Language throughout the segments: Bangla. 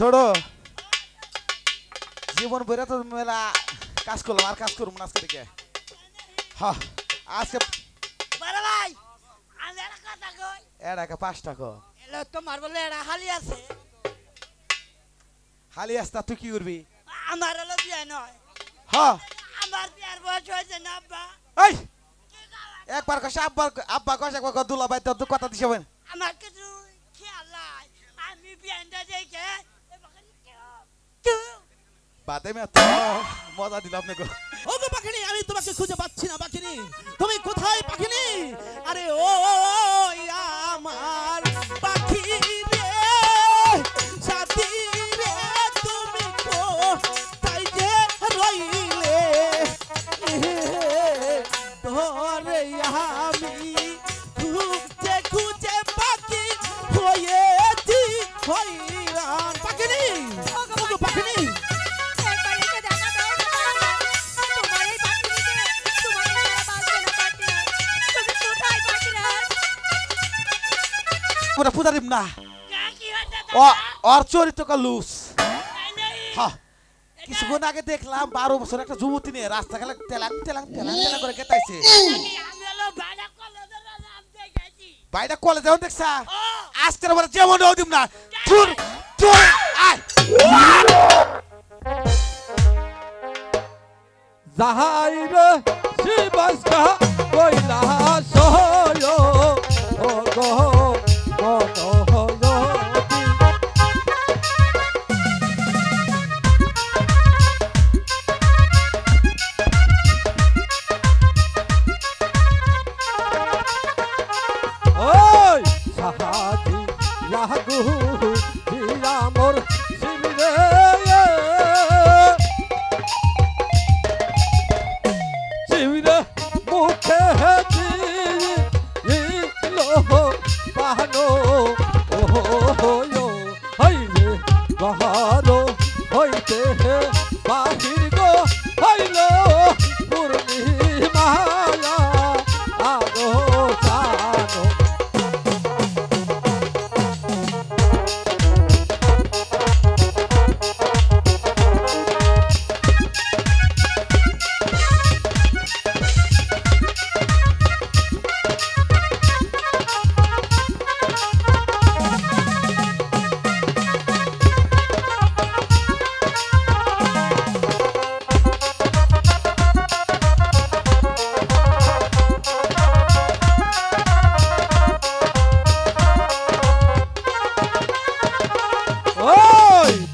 ছোড়ো জীবন ভরে তো মেলা কাজ করলাম আর কাজ করবো না আজকে থেকে হ্যাঁ আজকে বড় ভাই আমি একটা কথা কই এটাকে 5 টাকা এলো তোমার বলে একটা হালি আছে হালি আসতা তুই কি করবি আমার হলো বিয়ে নয় হ্যাঁ আমার বিয়ার বয়স হয়েছে না আব্বা এই একবার কষে আব্বা কষে একবার দুলা ভাই তো কথা দিছে বল আমার কিছু খেয়াল নাই আমি বিয়ানটা দেখে বাদে মে তো মজা দিল আপনাকে ও গো পাখিনি আমি তোমাকে খুঁজে পাচ্ছি না পাখিনি তুমি কোথায় পাখিনি আরে ও আমার পাখি রে সাথী রে তুমি কোথায় যে রইলে ধরে আমি খুঁজে খুঁজে পাখি হয়েছি হইরান পাখিনি ও গো পাখিনি পুরা পূজা দিম না ওর চরিত্র কা লুস হ্যাঁ কিছুক্ষণ আগে দেখলাম 12 বছর একটা যুবতী নিয়ে রাস্তা গেলে তেলাং তেলাং তেলাং তেলাং করে কেতাইছে বাইরে কলেজেও দেখছা আজকের পরে যেমন ও দিম না তুর তুর আয় জাহাইরে শিবাসকা কইলা সহয় ও গো ওই সাহাজি লাগু দিয়া মোর শিবিরে শিবিরে মুখে দিলো পাহানো ওহো হইলে বাহারো হইতে বাহির গো হইল পূর্ণিমায়া আগো সানো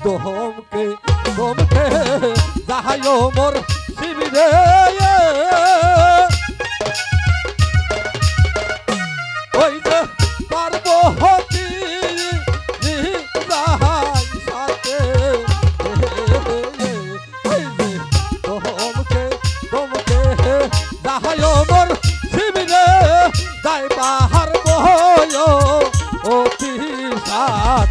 দোমকে দোমকে যাহায় মোর শিবিরে ওই যে পার্বতী যাহাই সাথে ওই যে দোমকে দোমকে যাহায় মোর শিবিরে যাই বাহার বয় অতি সাথ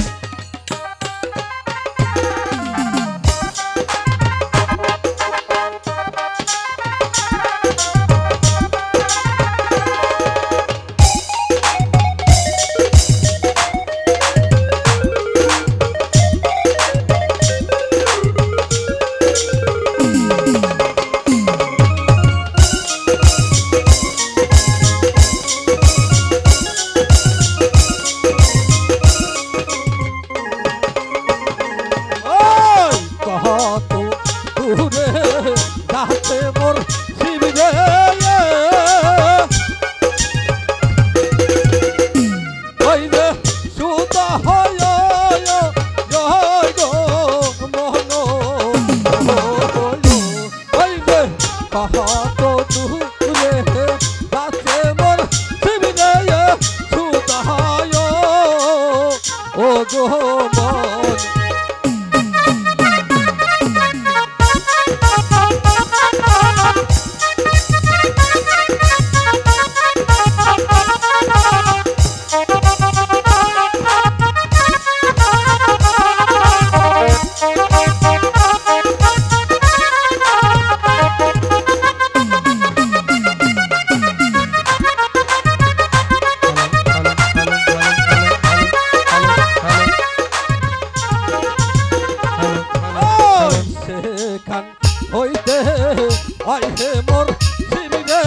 ওই হে মোর শিবি রে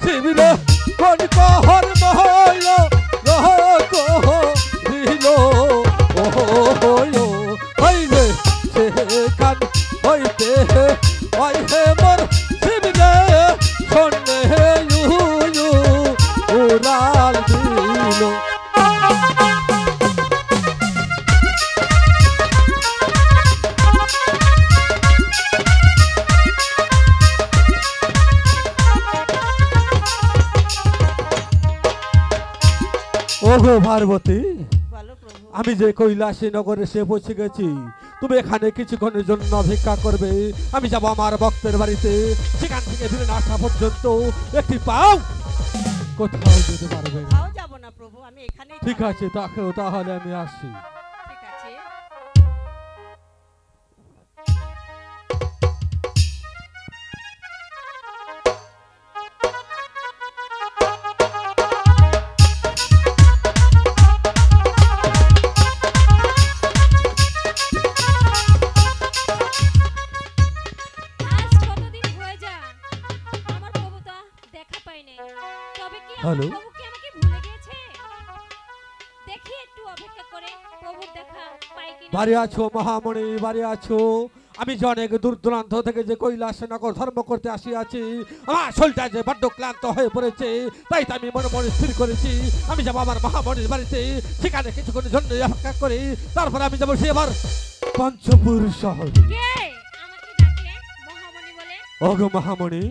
শিবি রে কোন কহর মহল রহ কহ দিল ও হো ওই রে সে কান হইতে ওই হে মোর শিবি রে শোনে ইউ উড়াল দিল ওগো পার্বতী আমি যে কৈলাসী নগরে সে পৌঁছে গেছি তুমি এখানে কিছুক্ষণের জন্য অপেক্ষা করবে আমি যাব আমার ভক্তের বাড়িতে সেখান থেকে ফিরে না আসা পর্যন্ত একটি পাও কোথাও যেতে পারবে না যাব না প্রভু আমি এখানেই ঠিক আছে তাহলে আমি আসি ঠিক আছে হ্যালো প্রভু কি আমাকে ভুলে গেছে দেখি একটু অপেক্ষা করে প্রভুর দেখা পাই কিনা বাড়ি আছো মহামণি বাড়ি আছো আমি যে অনেক দূর দূরান্ত থেকে যে কৈলাসনগর ধর্ম করতে আসিয়াছি আমার শরীরটা যে বড্ড ক্লান্ত হয়ে পড়েছে তাই তো আমি মনে মনে স্থির করেছি আমি যাবো আমার মহামণির বাড়িতে সেখানে কিছুক্ষণের জন্য অপেক্ষা করি তারপর আমি যাবো সে আবার পঞ্চপুর শহর কে আমাকে ডাকলেন মহামণি বলে ওগো মহামণি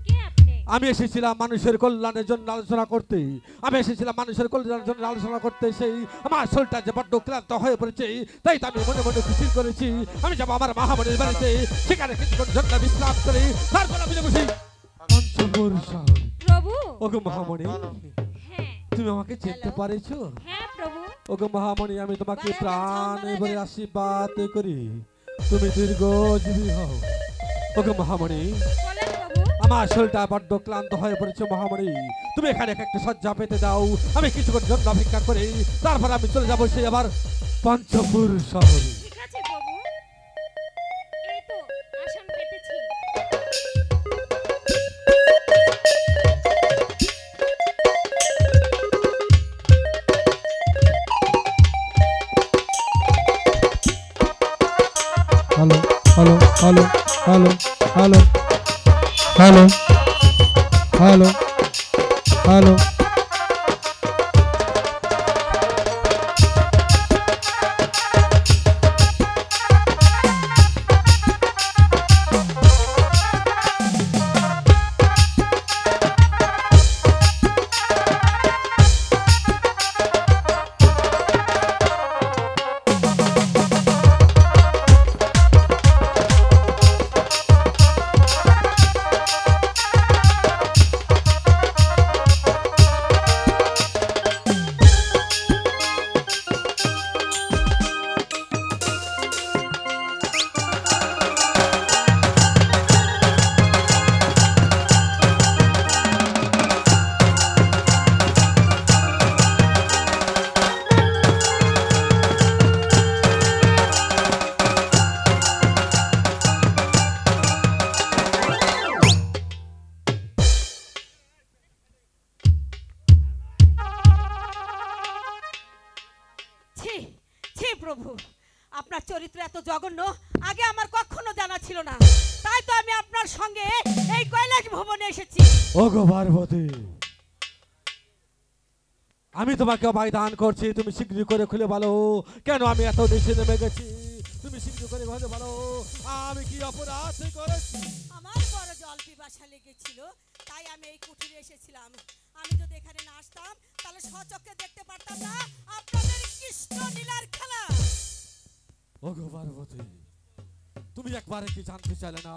কে আপনি আমি এসেছিলাম মানুষের কল্যাণের জন্য আলোচনা করতে আমি এসেছিলাম মানুষের কল্যাণের জন্য আলোচনা করতে সেই আমার শরীরটা যে বড্ড ক্লান্ত হয়ে পড়েছে তাই তো আমি মনে মনে খুশি করেছি আমি যাবো আমার মহামণির বাড়িতে সেখানে কিছুক্ষণ জন্য বিশ্রাম করি তারপর আমি যাবো সেই পঞ্চপুর শহর প্রভু ওগো মহামণি হ্যাঁ তুমি আমাকে চিনতে পারেছো হ্যাঁ প্রভু ওগো মহামণি আমি তোমাকে প্রাণে ভরে আশীর্বাদ করি তুমি দীর্ঘজীবী হও ওগো মহামণি বলেন প্রভু আমার শরীরটা বড্ড ক্লান্ত হয়ে পড়েছে মহামণি তুমি এখানে একটা শয্যা পেতে দাও আমি কিছুক্ষণ জন্য অপেক্ষা করি তারপর আমি চলে যাবো সেই আবার পঞ্চপুর শহরে ঠিক আছে প্রভু এই তো আসন পেতেছি hello hello hello hello hello hello hello hello প্রভু আপনার চরিত্র এত জঘন্য আগে আমার কখনো জানা ছিল না তাই তো আমি আপনার সঙ্গে এই কৈলাস ভবনে এসেছি ওগো পার্বতী আমি তোমাকে অভয় দান করছি তুমি শীঘ্র করে খুলে বলো কেন আমি এত দেশে নেমে গেছি তুমি শীঘ্র করে বলে বলো আমি কি অপরাধ করেছি আমার বড় জল পিপাসা লেগেছিল তাই আমি এই কুঠিরে এসেছিলাম আমি যদি এখানে না আসতাম তাহলে স্বচক্ষে দেখতে পারতাম না আপনাদের কৃষ্ণ লীলার খেলা ওগো পার্বতী তুমি একবারে কি জানতে চাইলে না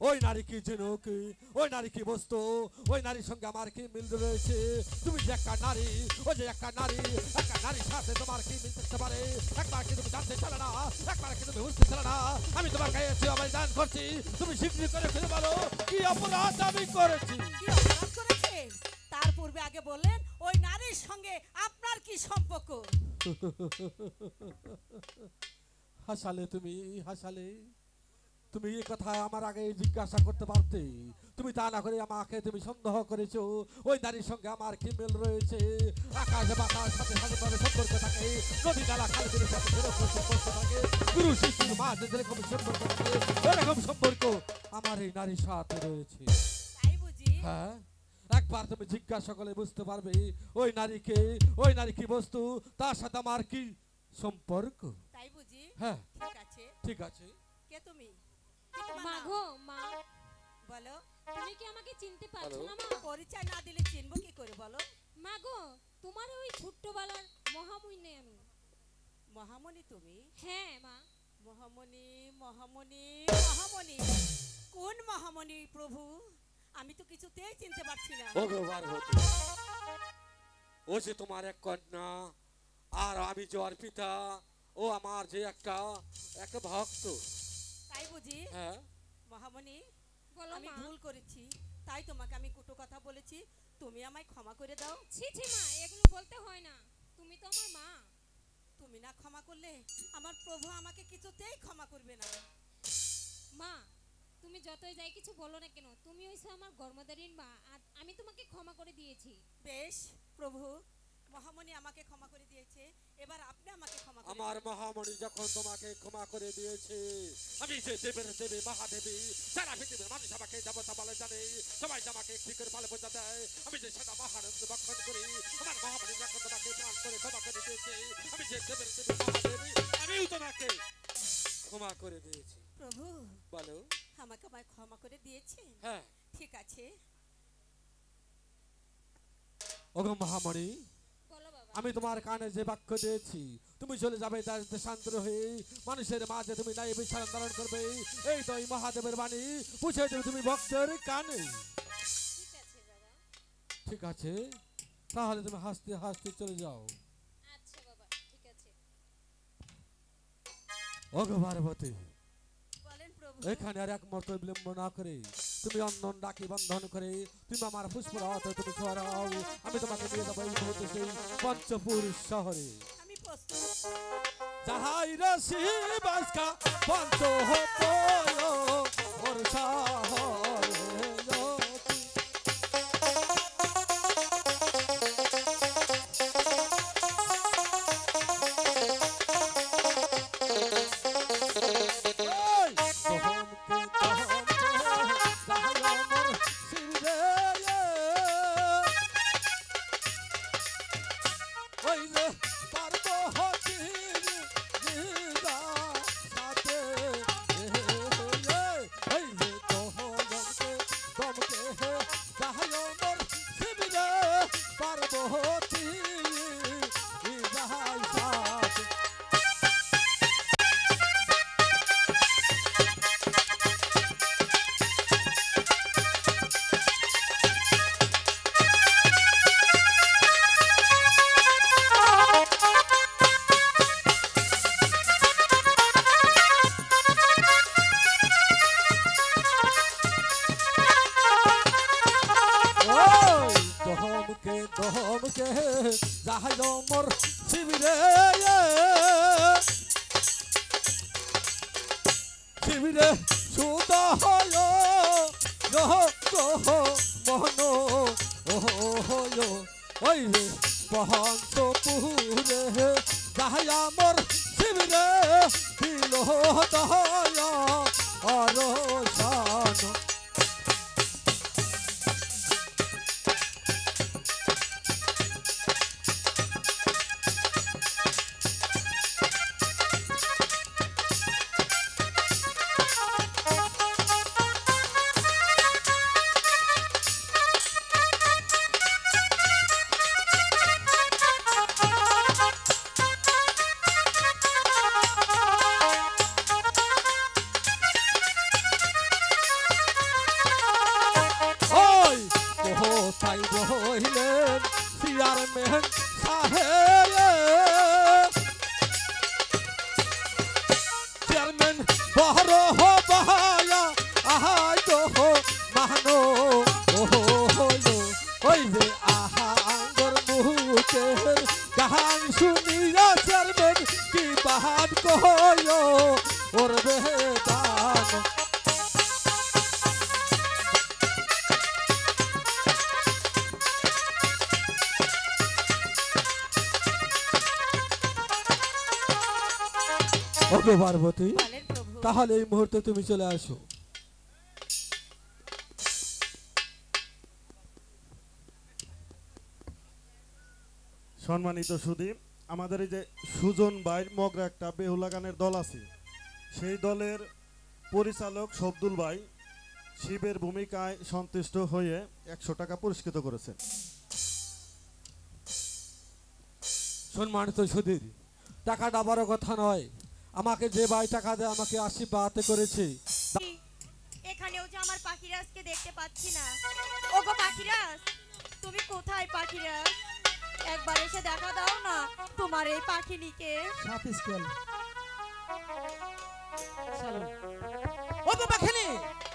ওই নারী কি ঝিনুক ওই নারী কি বস্তু ওই নারীর সঙ্গে আমার কি মিল রয়েছে তুমি যে একটা নারী ওই যে একটা নারীর সাথে তোমার কি মিল থাকতে পারে একবার কি তুমি জানতে চাইলে না একবার কি তুমি বুঝতে চাইলে না আমি তোমার কাছে অভয় দান করছি তুমি শীঘ্র করে খুলে বলো কি অপরাধ আমি করেছি কি অপরাধ করেছেন তার পূর্বে আগে বললেন ওই নারীর সঙ্গে আপনার কি সম্পর্ক হাসালে তুমি হাসালে। তুমি এই কথা আমার আগে জিজ্ঞাসা করতে পারতে। তুমি তা না করে আমাকে তুমি সন্দেহ করেছো ওই নারীর সঙ্গে আমার কি মিল রয়েছে। আকাশ বাতাস সাথে সাথে ভাবে সম্পর্ক থাকে, নদী নালা খালের সাথে যেরকম সম্পর্ক থাকে, গুরু শিষ্যের মাঝে যেরকম সম্পর্ক থাকে, এরকম সম্পর্ক আমার এই নারীর সাথে রয়েছে। তাই বুঝি? হ্যাঁ, একবার তুমি জিজ্ঞাসা করলে বুঝতে পারবে ওই নারী কি বস্তু, তার সাথে আমার কি সম্পর্ক। তাই বুঝি? হ্যাঁ ঠিক আছে। ঠিক আছে। কে তুমি? কি তোমার মা নাম? গো মা, বলো। তুমি কি আমাকে চিনতে পারছো না মা? পরিচয় না দিলে চিনবো কি করে বলো? মা গো, তোমার ওই ছোট্টবেলার মহামুন্নে আমি। মহামণি তুমি? হ্যাঁ মা। মহামণি মহামণি মহামণি, কোন মহামণি প্রভু? আমি তো কিছুতেই চিনতে পারছি না। ওগো পার্বতী, ও যে তোমার এক কন্যা আর আমি যে ওর পিতা, ও আমার যে একটা ভক্ত। তাই বুঝি? হ্যাঁ। মহামণি, বলো আমি মা। ভুল করেছি, তাই তোমাকে আমি কটু কথা বলেছি, তুমি আমায় ক্ষমা করে দাও। ছি ছি মা, এগুলো বলতে হয় না, তুমি তো আমার মা। তুমি না ক্ষমা করলে আমার প্রভু আমাকে কিছুতেই ক্ষমা করবে না। মা, তুমি যতই যাই কিছু বলো না কেন, তুমি হইছো আমার গর্ভধারীণ মা, আর আমি তোমাকে ক্ষমা করে দিয়েছি। বেশ প্রভু, মহামণি আমাকে ক্ষমা করে দিয়েছে, এবার আপনি আমাকে ক্ষমা করে আমার দিন। মহামণি যখন তোমাকে ক্ষমা করে দিয়েছে, আমি যে দেবের দেবী মহাদেবী, সারা পৃথিবীর মানুষ আমাকে দেবতা বলে জানে, সবাই যে আমাকে একটি করে ভালো বোঝা দেয়, আমি যে সেটা মহানন্দ ভক্ষণ করি। আমার মহামণি যখন তোমাকে প্রাণ করে ক্ষমা করে দিয়েছে, আমি যে দেবের দেবী মহাদেবী, আমিও তোমাকে ক্ষমা করে দিয়েছি। প্রভু, বলো। আমাকে আমায় ক্ষমা করে দিয়েছে? হ্যাঁ। ঠিক আছে। ওগো মহামণি, বলো বাবা। আমি তোমার কানে যে বাক্য দিয়েছি, তুমি চলে যাবে তার দেশান্তর হয়ে, মানুষের মাঝে তুমি নাই বিচরণ ধারণ করবে, এই তো এই মহাদেবের বাণী বুঝে দেবে তুমি ভক্তের কানে। ঠিক আছে বাবা। ঠিক আছে, তাহলে তুমি হাসতে হাসতে চলে যাও। আচ্ছা বাবা, ঠিক আছে। ওগো পার্বতী, বলেন প্রভু। এখানে আর এক মুহূর্ত বিলম্ব না করে তুমি অন্য ডাকি বন্ধন করে তুমি আমার পুষ্পরথ তুমি ছড়াও, আমি তোমাকে নিয়ে যাবো এই মুহূর্তে সেই পঞ্চপুর শহরে। আমি প্রস্তুত। যাহাই রাশি বাসকা পঞ্চ হতো ওর শহরে জ্যোতি। শিবিরে সুদা হয় মহন ওই রে বহন্তপুরে যাহাই আমার শিবিরে দিল দয়া অরসান। তাই রহিলেন চেয়ারম্যান সাহেব, চেয়ারম্যান বহর বাহায়া আহাই তো মানো ওই যে আহা আঙ্গর মুখের গান শুনিয়া চেয়ারম্যান কি দান কয়ো করবে দান। ওগো পার্বতী, বলেন প্রভু। তাহলে এই মুহূর্তে তুমি চলে আসো। সম্মানিত সুদীপ, আমাদের এই যে সুজন ভাইয়ের মগরা একটা বেহুলা গানের দল আছে, সেই দলের পরিচালক শব্দুল ভাই শিবের ভূমিকায় সন্তুষ্ট হয়ে 100 টাকা পুরস্কৃত করেছেন। সম্মানিত সুধীর, টাকাটা বড় কথা নয়, আমাকে যে ভাই টাকা দেয় আমাকে আশীর্বাদ করেছে। এখানেও যে আমার পাখিরাজকে দেখতে পাচ্ছি না। ওগো পাখিরাজ, তুমি কোথায় পাখিরাজ? একবার এসে দেখা দাও না তোমার এই পাখিনিকে। সাথে স্কেল ওগো পাখিনি,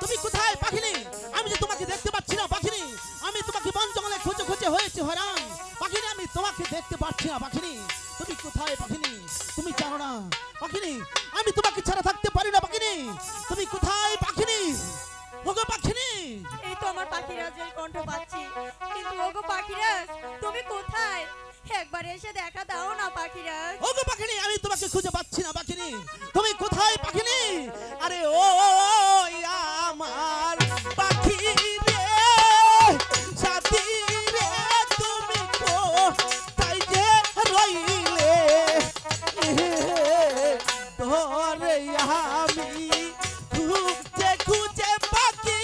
তুমি কোথায় পাখিনি? আমি যে তোমাকে দেখতে পাচ্ছি না পাখিনি। আমি তোমাকে বন জঙ্গলে খুঁজে খুঁজে হয়েছে হয়রান পাখিনি। আমি তোমাকে দেখতে পাচ্ছি না পাখিনি। তুমি কোথায় পাখিনি? তুমি জানো না পাখিনি আমি তোমাকে ছাড়া থাকতে পারি না পাখিনি। তুমি কোথায় পাখিনি? ওগো পাখিনি, এই তো আমার পাখিরাজের কণ্ঠ পাচ্ছি, কিন্তু ওগো পাখিরাজ তুমি কোথায়? একবার এসে দেখা দাও না পাখিরাজ। ওগো পাখিনি, আমি তোমাকে খুঁজে পাচ্ছি না পাখিনি। তুমি কোথায় পাখিনি? আরে ও আমার পাখি রে, সাথী রে, তুমি কোথায় যে রইলে? তোরে আমি খুঁজে খুঁজে পাখি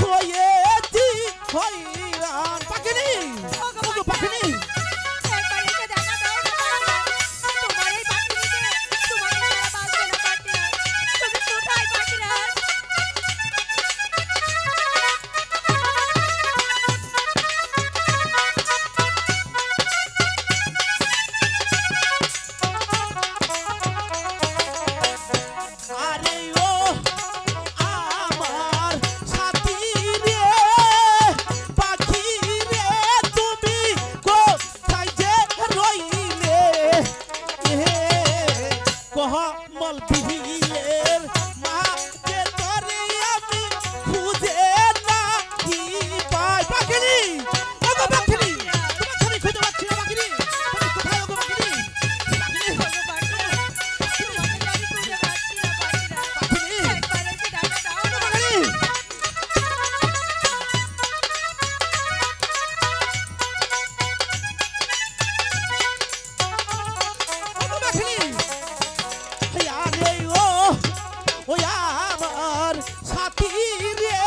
হয়েছি হইরান পাখিনি। ওগো পাখিনি, একবার এসে দেখা দাও না পাখিরাজ। তোমার এই পাখিনিকে তোমাকে ছাড়া বাঁচবে না পাখিরাজ। তুমি কোথায় পাখিরাজ? আরে ও আমার সাথী রে, পাখি রে, তুমি কোথায় যে রইলে? কমল বিলের মাঝে তোরে আমি খুঁজে নাকি পাই পাখিনি। ওগো পাখিনি, তোমাকে আমি খুঁজে পাচ্ছি না পাখিনি। তুমি কোথায় ওগো পাখিনি? পাখিনি, ওগো পাখিরাজ, তোমাকে যে আমি খুঁজে পাচ্ছি না পাখিরাজ। পাখিনি, একবার এসে দেখা দাও না। পাখিনি। ওগো পাখিনি, এই আরে ও আমার সাথী রে,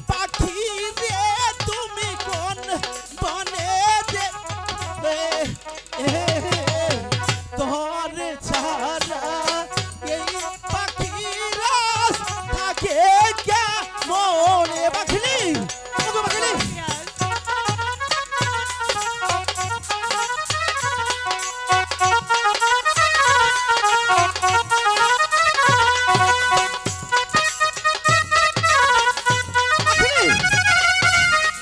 পাখি রে, তুমি কোন বনে যে তোর ছাড়া এই পাখিরাজ থাকে কেমনে পাখিনি? ওগো পাখিনি, পাখিনি,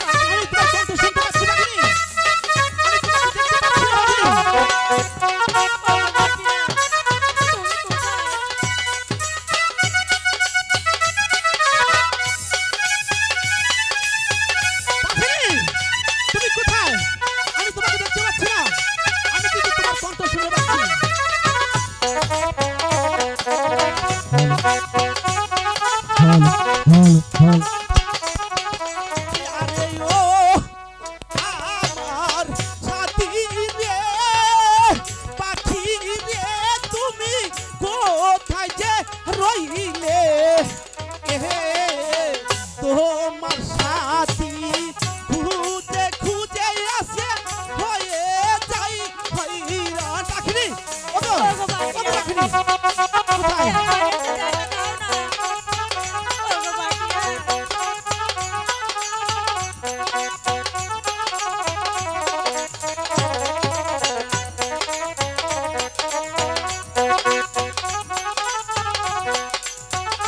আমি তোমার কণ্ঠ শুনতে পাচ্ছি পাখিনি। আমি তোমাকে দেখতে পাচ্ছি না পাখিনি। ওগো পাখিরাজ, তুমি কোথায়? পাখিনি, তুমি কোথায়? আমি তোমাকে দেখতে পাচ্ছি না। আমি কিন্তু তোমার কণ্ঠ শুনে পাচ্ছি। আরে ও আমার সাথী রে, পাখি রে, তুমি কোথায় যে রইলে? তোমার সাথী খুঁজে খুঁজে আসে হয়ে যাই হইরান পাখিনি। ওগো পাখিনি, কোথায়? একবার এসে দেখা দাও না। ওগো পাখিরাজ,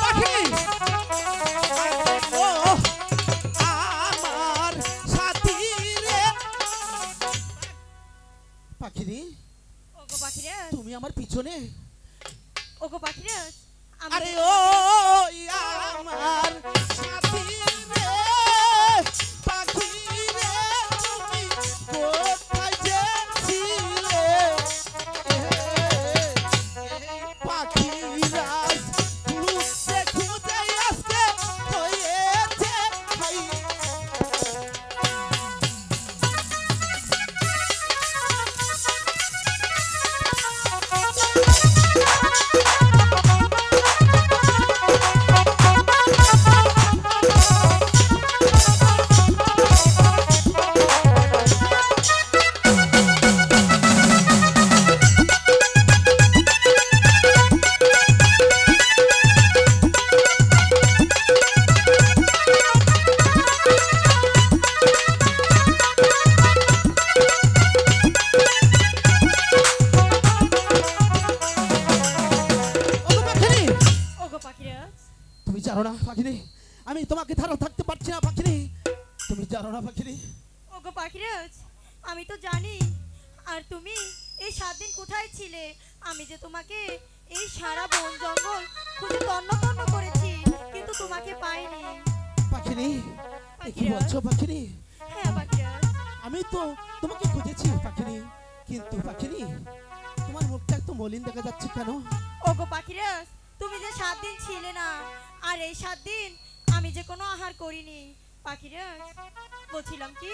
পাখিনি, ও আমার সাথী রে, পাখিনি। ওগো পাখিরাজ, তুমি আমার পিছনে। ওগো পাখিরাজ, আমি আরে ও আমার সাথী রে, পাখি রে, তুমি কোথায় যে ছিলে? পাখিরাজ খুঁজতে খুঁজে আজকে হয়েছে হাই। তুমি জানো না পাখিনি, আমি তোমাকে ছাড়া থাকতে পারছি না পাখিনি। তুমি জানো না পাখিনি। ওগো পাখিরাজ, আমি তো জানি। আর তুমি এই 7 দিন কোথায় ছিলে? আমি যে তোমাকে এই সারা বন জঙ্গল খুঁজে তন্ন তন্ন করেছি, কিন্তু তোমাকে পাইনি। পাখিনি, কি বলছো পাখিনি? হ্যাঁ পাখিরাজ, আমি তো তোমাকে খুঁজেছি পাখিনি, কিন্তু পাখিনি তোমার মুখটা একটু মলিন দেখা যাচ্ছে কেন? ওগো পাখিরাজ, তুমি যে 7 দিন ছিলে না, আর এই 7 দিন আমি যে কোনো আহার করিনি। পাখিরাজ, বলছিলাম কি,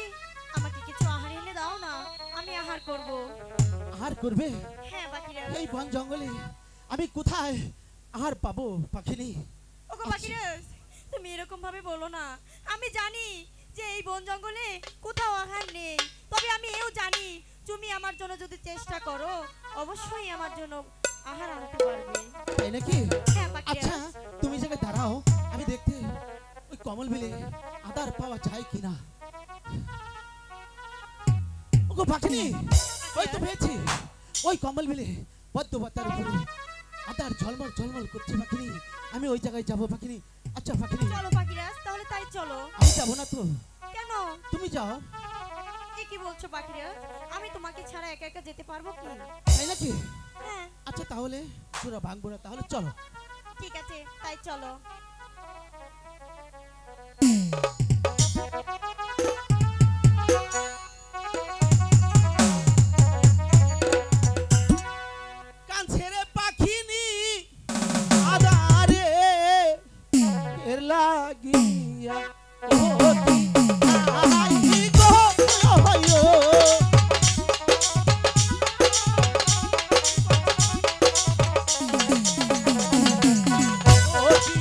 আমাকে কিছু আহার এনে দাও না, আমি আহার করব। আহার করবে? হ্যাঁ পাখিরাজ। এই বন জঙ্গলে আমি কোথায় আহার পাবো পাখিনি? ওগো পাখিরাজ, তুমি এরকম ভাবে বলো না। আমি জানি যে এই বন জঙ্গলে কোথাও আহার নেই, তবে আমি এও জানি তুমি আমার জন্য যদি চেষ্টা করো, অবশ্যই আমার জন্য আহার আনতে পারবে। তাই নাকি? হ্যাঁ পাখিরাজ। আচ্ছা তুমি জায়গায় দাঁড়াও, আমি দেখতে ওই কমল বিলে আদার পাওয়া যায় কিনা। ওগো পাখিনি, ওই তো পেয়েছি। ওই কমল বিলে পদ্ম পাতার উপরে আদার ঝলমল ঝলমল করছে পাখিনি। আমি ওই জায়গায় যাবো পাখিনি। আচ্ছা পাখিনি, চলো পাখিরাজ, তাহলে তাই চলো। আমি যাবো না তো। কেন? তুমি যাও। এ কি বলছো পাখিরাজ? আমি তোমাকে ছাড়া একা একা যেতে পারবো কি? তাই নাকি? হ্যাঁ আচ্ছা তাহলে তোরা ভাঙবো না, তাহলে চলো। ঠিক আছে, তাই চলো। কান ছেড়ে পাখিনি আদারে এর লাগিয়া ওতি আই গো হয়ো। ওতি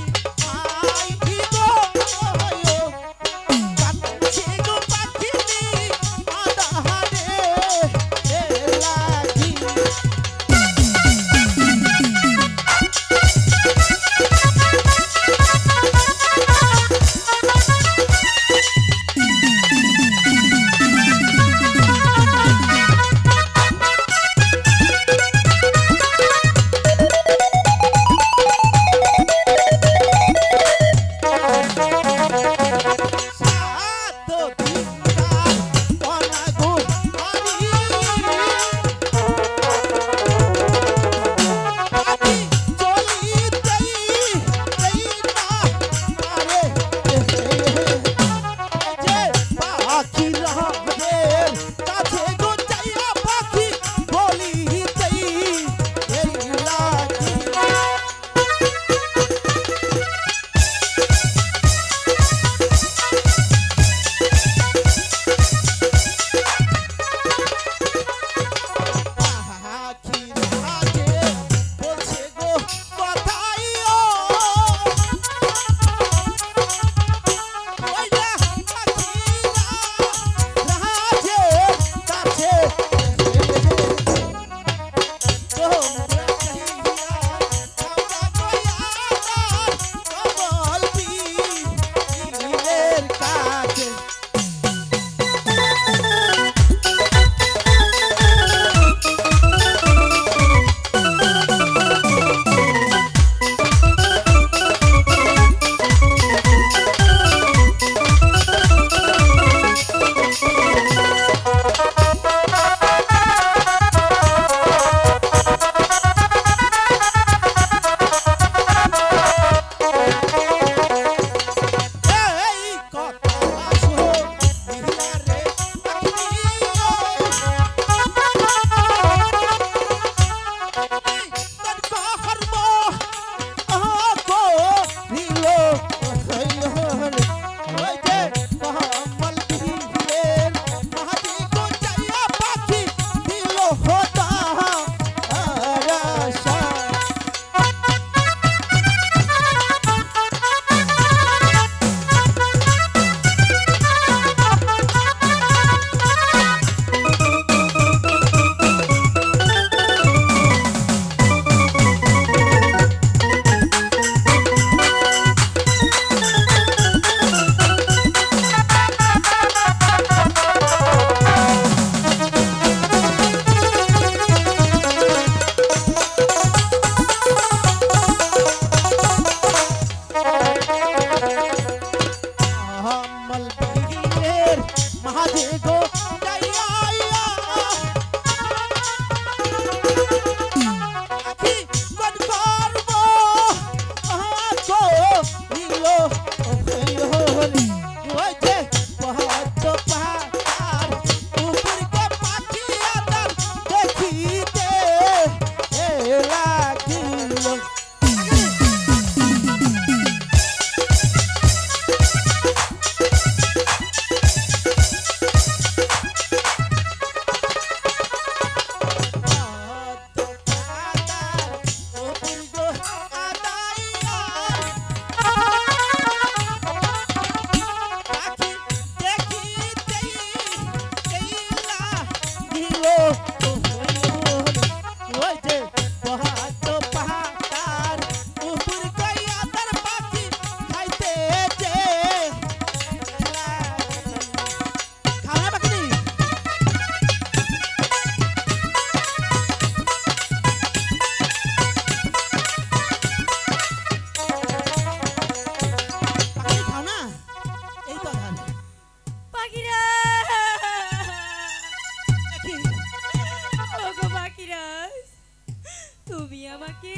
তুমি আমাকে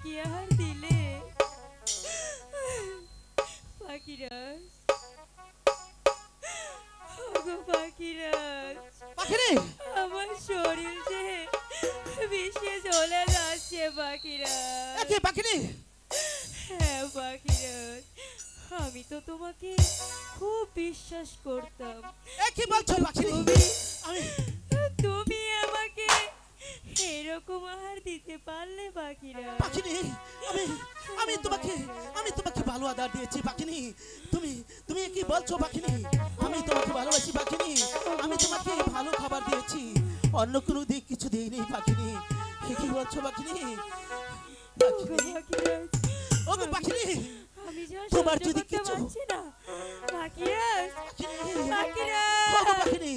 কি আহার দিলে পাখিরাজ? ওগো পাখিরাজ, পাখিনি আমার শরীর যে বিষে জ্বলে যাচ্ছে পাখিরাজ। একে পাখিনি হ্যাঁ পাখিরাজ, আমি তো তোমাকে খুব বিশ্বাস করতাম। কি বলছো পাখিনি? আমি তুমি আমাকে এরকম আহার দিতে পারলে পাখিরাজ? পাখিনি আমি আমি তোমাকে ভালো আদর দিয়েছি পাখিনি। তুমি তুমি কি বলছো পাখিনি? আমি তোমাকে ভালোবাসি পাখিনি। আমি তোমাকে ভালো খাবার দিয়েছি, অন্য কোনো দিক কিছু দিইনি পাখিনি। কি বলছো পাখিনি? পাখিরাজ, ওগো পাখিনি, আমি যা তোমার সহ্য যদি করতে কিছু পারছি না পাখিরাজ। ওগো পাখিরাজ, পাখিনি,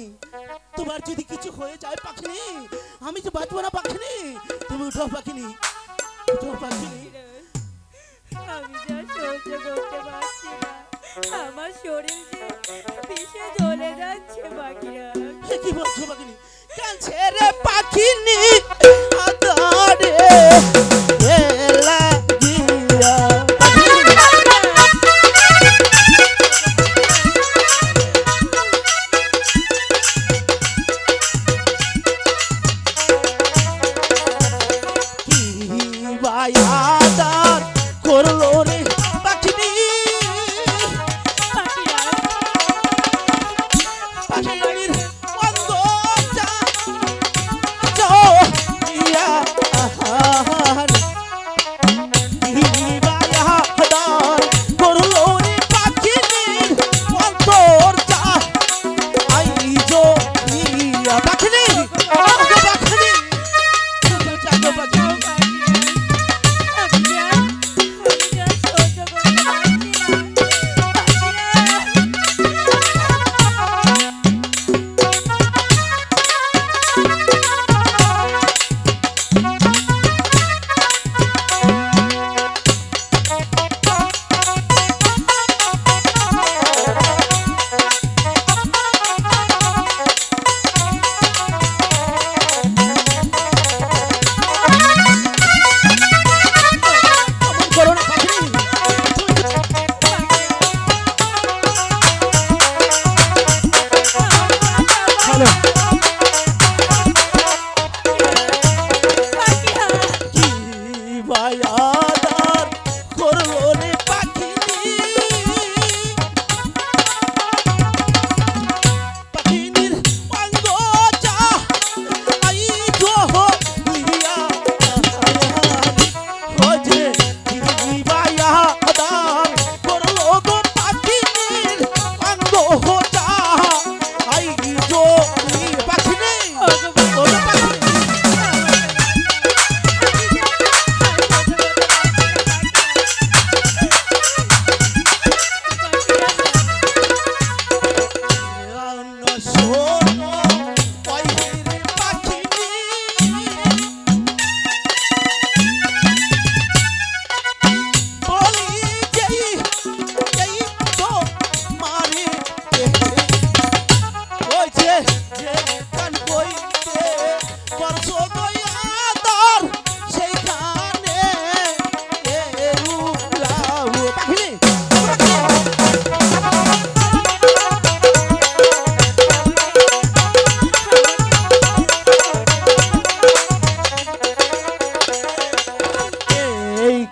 তোমার যদি কিছু হয়ে যায় পাখিনি, আমি তো বাঁচবো না পাখিনি। তুমি উঠো পাখিনি, উঠো পাখিনি। আমি যা সহ্য করতে পারছি না, আমার শরীর যে বিষে জ্বলে যাচ্ছে পাখিরাজ। কি বলছো পাখিনি? কাছে রে পাখিনি আদারে এলা গিয়া কি বায়াদার করলো রে পাখিনি। পাখির অন্ধটা জয়া আহার কি বায়াদার করলো রে পাখির অন্তরটা আইজো নিয়া পাখিনি। ওগো পাখিনি, ওগো জাগো পাখিনি।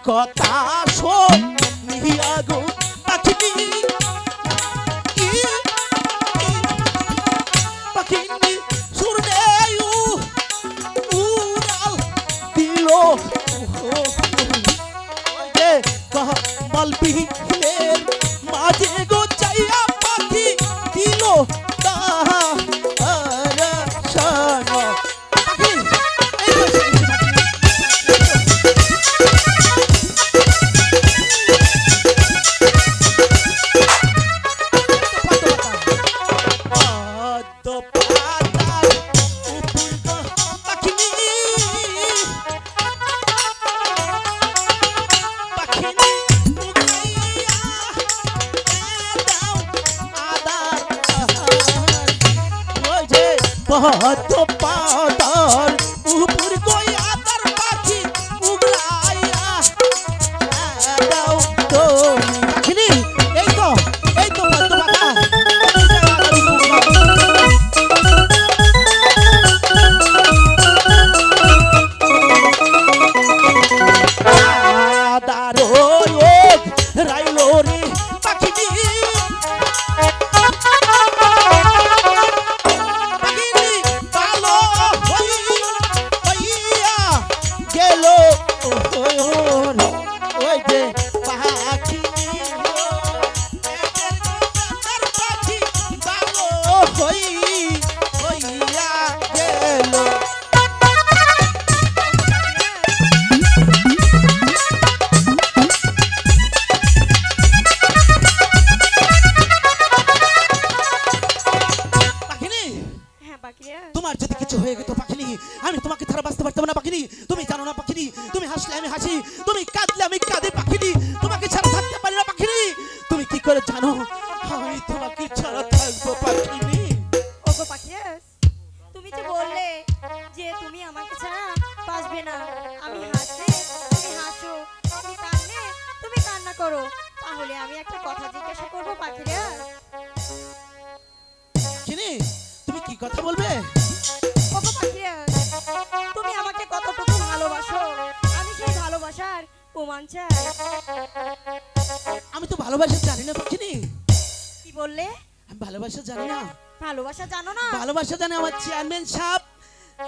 কথা শুনিয়া গো পাখিনি পাখিনি সুরনে উড়াল দিল কমল বিলের মাঝে গো চাইয়া পাখি দিল লাগে তো পাখিনি, আমি তোমাকে ছাড়া বাঁচতে পারতাম না পাখিনি। তুমি জানো না পাখিনি, তুমি হাসলে আমি হাসি, তুমি কাঁদলে আমি কাঁদি পাখিনি, তোমাকে ছাড়া থাকতে পারি না পাখিনি। তুমি কি করে জানো আমি তোমাকে ছাড়া থাকবো পাখিনি? ওগো পাখিরাজ, তুমি যে বললে যে তুমি আমাকে ছাড়া বাঁচবে না, আমি হাসলে তুমি হাসো, আমি কাঁদলে তুমি কান্না করো, তাহলে আমি একটা কথা জিজ্ঞাসা করবো পাখিরাজ? পাখিনি তুমি কি কথা বলবে? ওগো পাখিরাজ, তুমি আমাকে কতটুকু ভালোবাসো, আমি সেই ভালোবাসার প্রমাণ চাই। আমি তো ভালোবাসা জানি না পাখিনি। কি বললে? আমি ভালোবাসা জানি না। ভালোবাসা জানো না? ভালোবাসা জানে আমার চেয়ারম্যান সাহেব,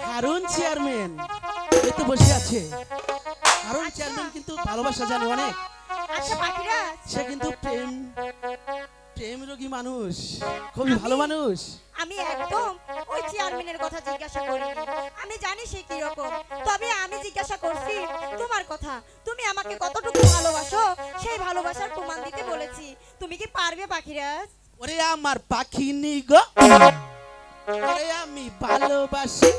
হারুন চেয়ারম্যান এই তো বসে আছে। হারুন চেয়ারম্যান কিন্তু ভালোবাসা জানে অনেক। আচ্ছা পাখিরাজ, সে কিন্তু প্রেম রোগী মানুষ, খুবই ভালো মানুষ। আমি একদম ওই চেয়ারম্যানের কথা জিজ্ঞাসা করিনি, আমি জানি সে কি রকম, তবে আমি জিজ্ঞাসা করছি তোমার কথা, তুমি আমাকে কতটুকু ভালোবাসো সেই ভালোবাসার প্রমাণ দিতে বলেছি, তুমি কি পারবে পাখিরাজ? ওরে আমার পাখিনি গো, ওরে আমি ভালোবাসি,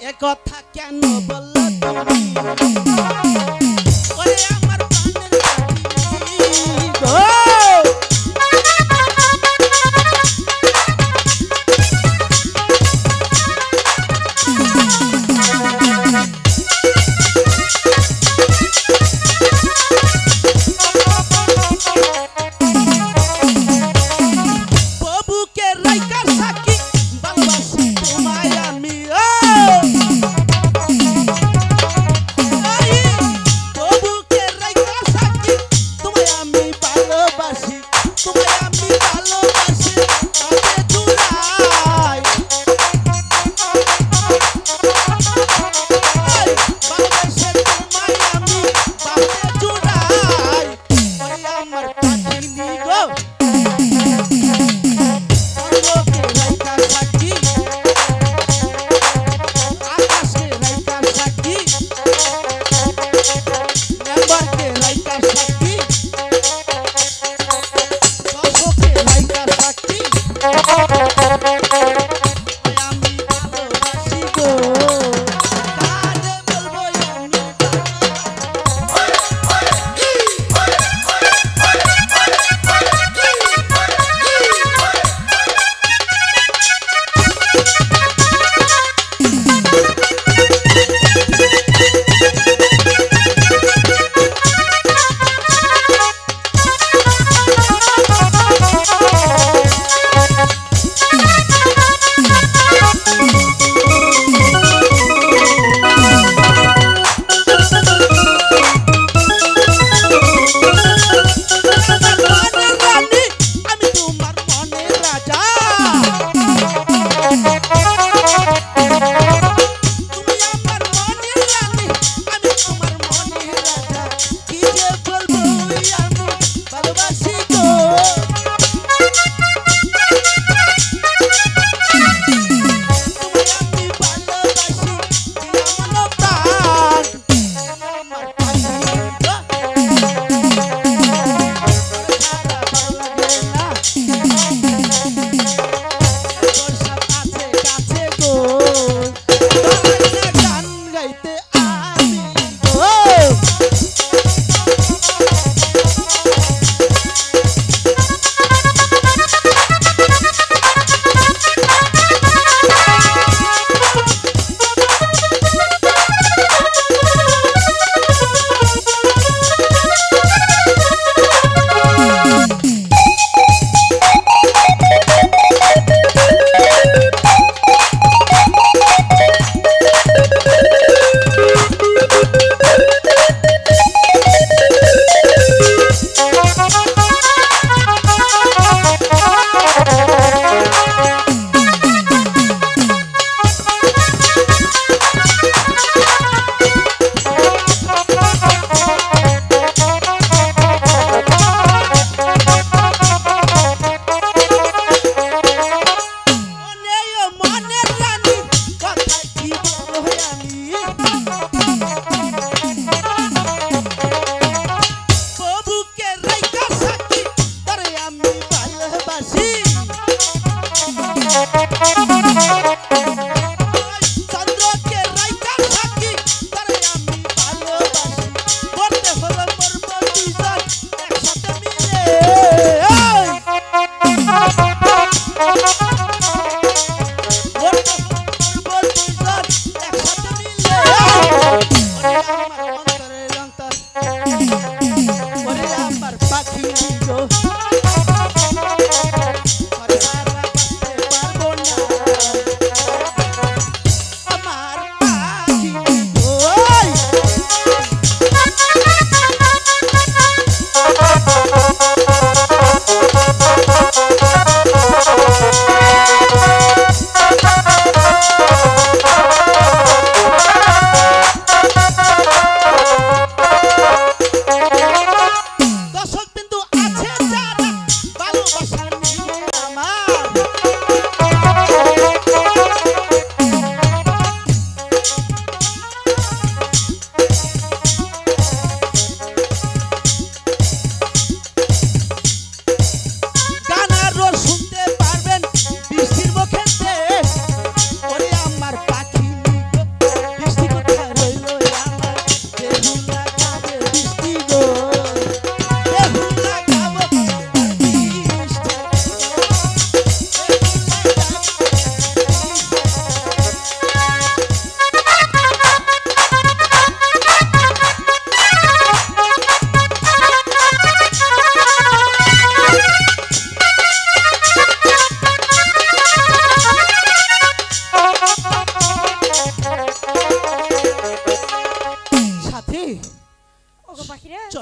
এ কথা কেন বললো তুমি? ওরে আমার প্রাণের পাখি গো,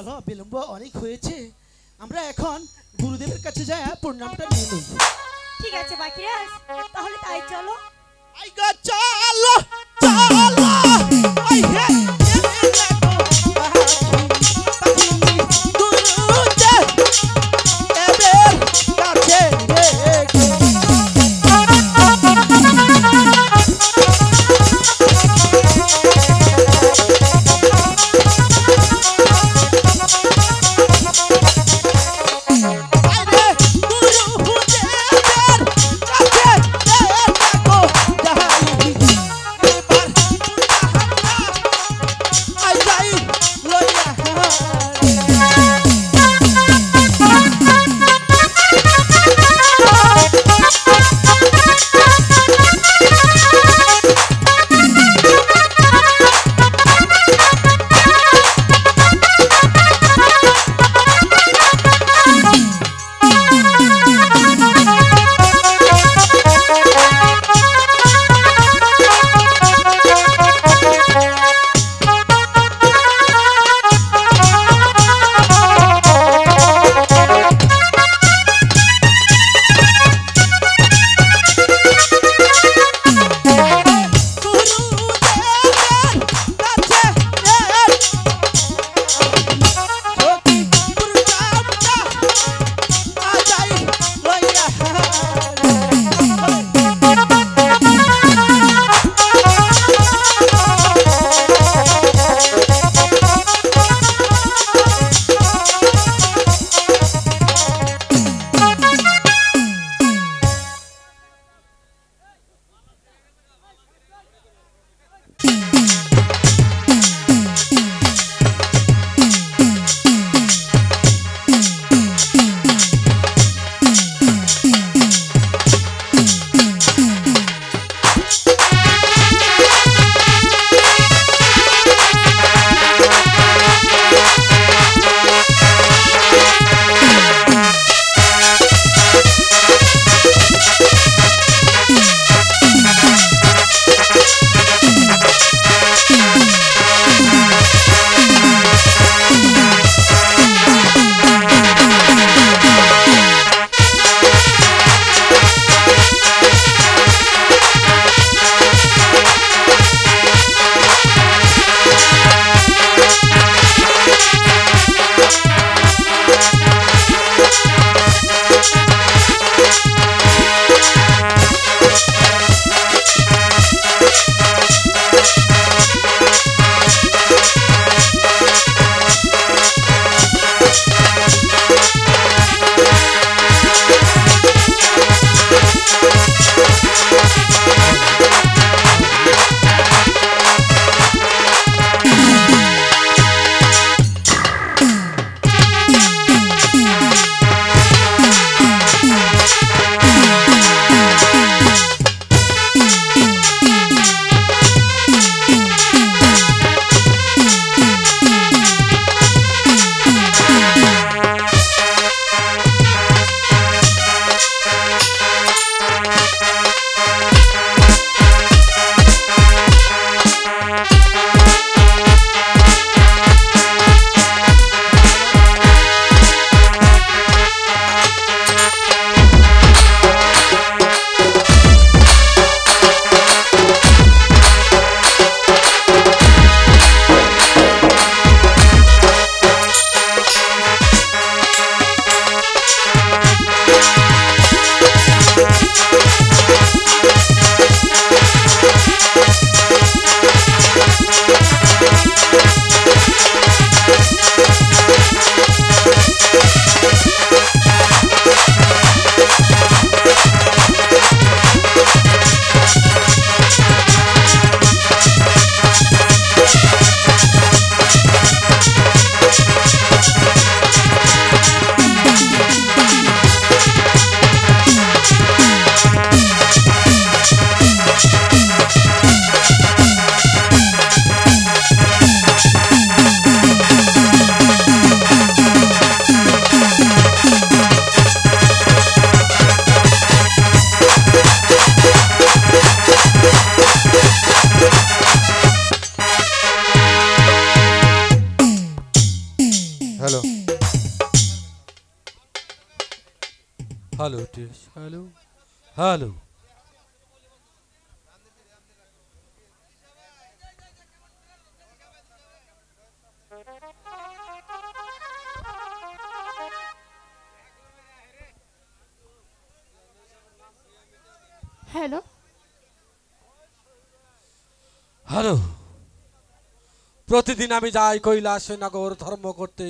চলো বিলম্ব অনেক হয়েছে, আমরা এখন গুরুদেবের কাছে যাই প্রণামটা নিয়ে নিই। ঠিক আছে বাকিরাজ, তাহলে তাই চলো। আইগা চলো চলো ওই হে hello hello hello. Hello hello. প্রতিদিন আমি যাই কৈলাসনগর ধর্ম করতে,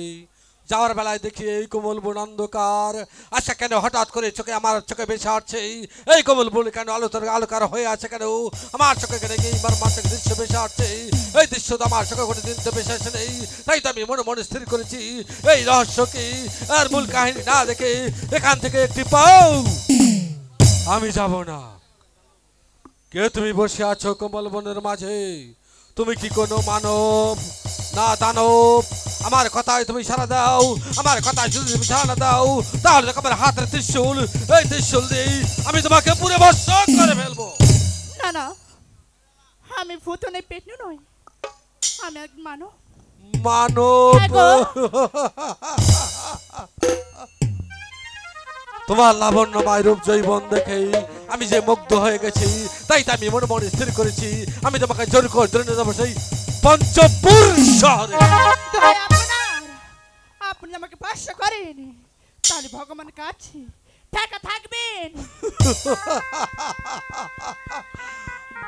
যাওয়ার বেলায় দেখি এই কোমল বন অন্ধকার। আচ্ছা কেন হঠাৎ করে চোখে আমার চোখে বেশি আসছে এই কোমল বন কেন আলোকার হয়ে আছে কেন? আমার চোখে কেন এই মর্মান্তিক দৃশ্য বেশি আসছে? এই দৃশ্য তো আমার চোখে কোনো দিন তো বেশি আসে নেই। তাই তো আমি মনে মনে স্থির করেছি এই রহস্য কি আর মূল কাহিনী না দেখে এখান থেকে একটি পাও আমি যাব না। কে তুমি বসে আছো কোমল বনের মাঝে? তুমি কি কোনো মানব না দানব? আমার কথায় তুমি সাড়া দাও, আমার কথায় যদি তুমি সাড়া দাও তাহলে আমার হাতের ত্রিশূল, এই ত্রিশূল দিয়ে আমি তোমাকে পুরো ভস্ম করে ফেলবো। না না, আমি ভূতনে পেটনু নই, আমি এক মানব। মানব? তোমার লাবণ্যময় রূপ জৈবন দেখেই আমি যে মুগ্ধ হয়ে গেছি, তাই তো আমি মনে মনে স্থির করেছি আমি তোমাকে জোর করে ধরে নিয়ে যাবো সেই পঞ্চপুর শহরে। আপনি আমাকে স্পর্শ করেন তাহলে ভগবানের কাছে টাকা থাকবেন।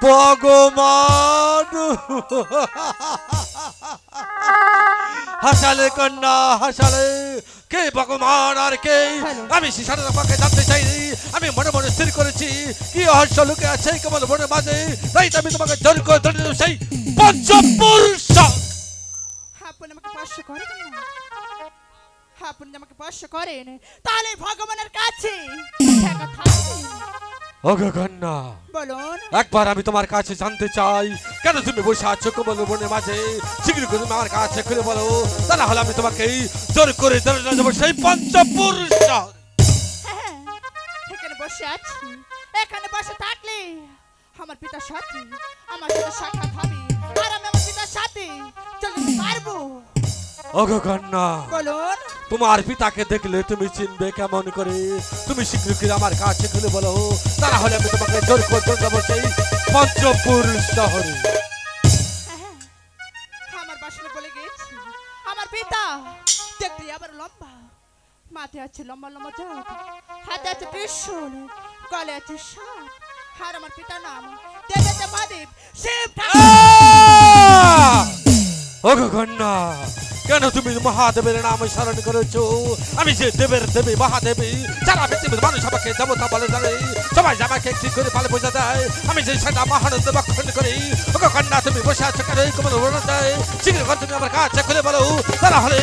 ভগবান হাসালে কন্যা হাসালে, কে ভগবান আর কে? আমি শিশার তোমাকে জানতে চাইনি। আমি মনে মনে স্থির করেছি কি রহস্য লুকে আছে কেবল মনের মাঝে, তাই তো আমি তোমাকে জোর করে ধরে নিয়ে সেই পঞ্চপুর শহর। আপনি আমাকে স্পর্শ করেন না, আপনি আমাকে স্পর্শ করেন তাহলে ভগবানের কাছে টাকা থাকবেন। ওগো কন্যা বলুন, একবার আমি তোমার কাছে জানতে চাই কেন তুমি বসে আছো কোমল বনের মাঝে? শীঘ্র করে তুমি আমার কাছে খুলে বলো, তা না হলে আমি তোমাকে জোর করে ধরে নিয়ে যাবো সেই পঞ্চপুর শহর। হ্যাঁ, এখানে বসে আছি, এখানে বসে থাকলে আমার পিতার সাথে আমার সাথে সাক্ষাৎ হবে আর আমি আমার পিতার সাথে চলে যেতে পারবো। ওগো কন্যা বলুন, তোমার পিতাকে দেখলে তুমি চিনবে কেমন করে? তুমি শীঘ্র করে আমার কাছে খুলে বলো, তা না হলে আমি তোমাকে জোর করে ধরে যাবো সেই পঞ্চপুর শহরে। হ্যাঁ, আমার বাসনে বলে গেছি আমার পিতা দেখতে আবার লম্বা, মাথায় আছে লম্বা লম্বা জট, হাতে আছে ত্রিশূল, গলে আছে সাপ, আর আমার পিতার নাম দেবেন্দ্র মহাদেব শিব ঠাকুর। ওগো কন্যা, কেন তুমি মহাদেবের নাম স্মরণ করেছো? আমি যে দেবের দেবী মহাদেবী, যারা পৃথিবীর মানুষ আমাকে দেবতা বলে জানে, সবাই আমাকে একটি করে পালে বোঝা দেয়, আমি যে সেটা মহানন্দ বক্ষণ করি। ওগো কন্যা, তুমি বসে আছো কেন এই কোমল বনে যায়? শীঘ্র করে তুমি আমার কাছে খুলে বলো, তা না হলে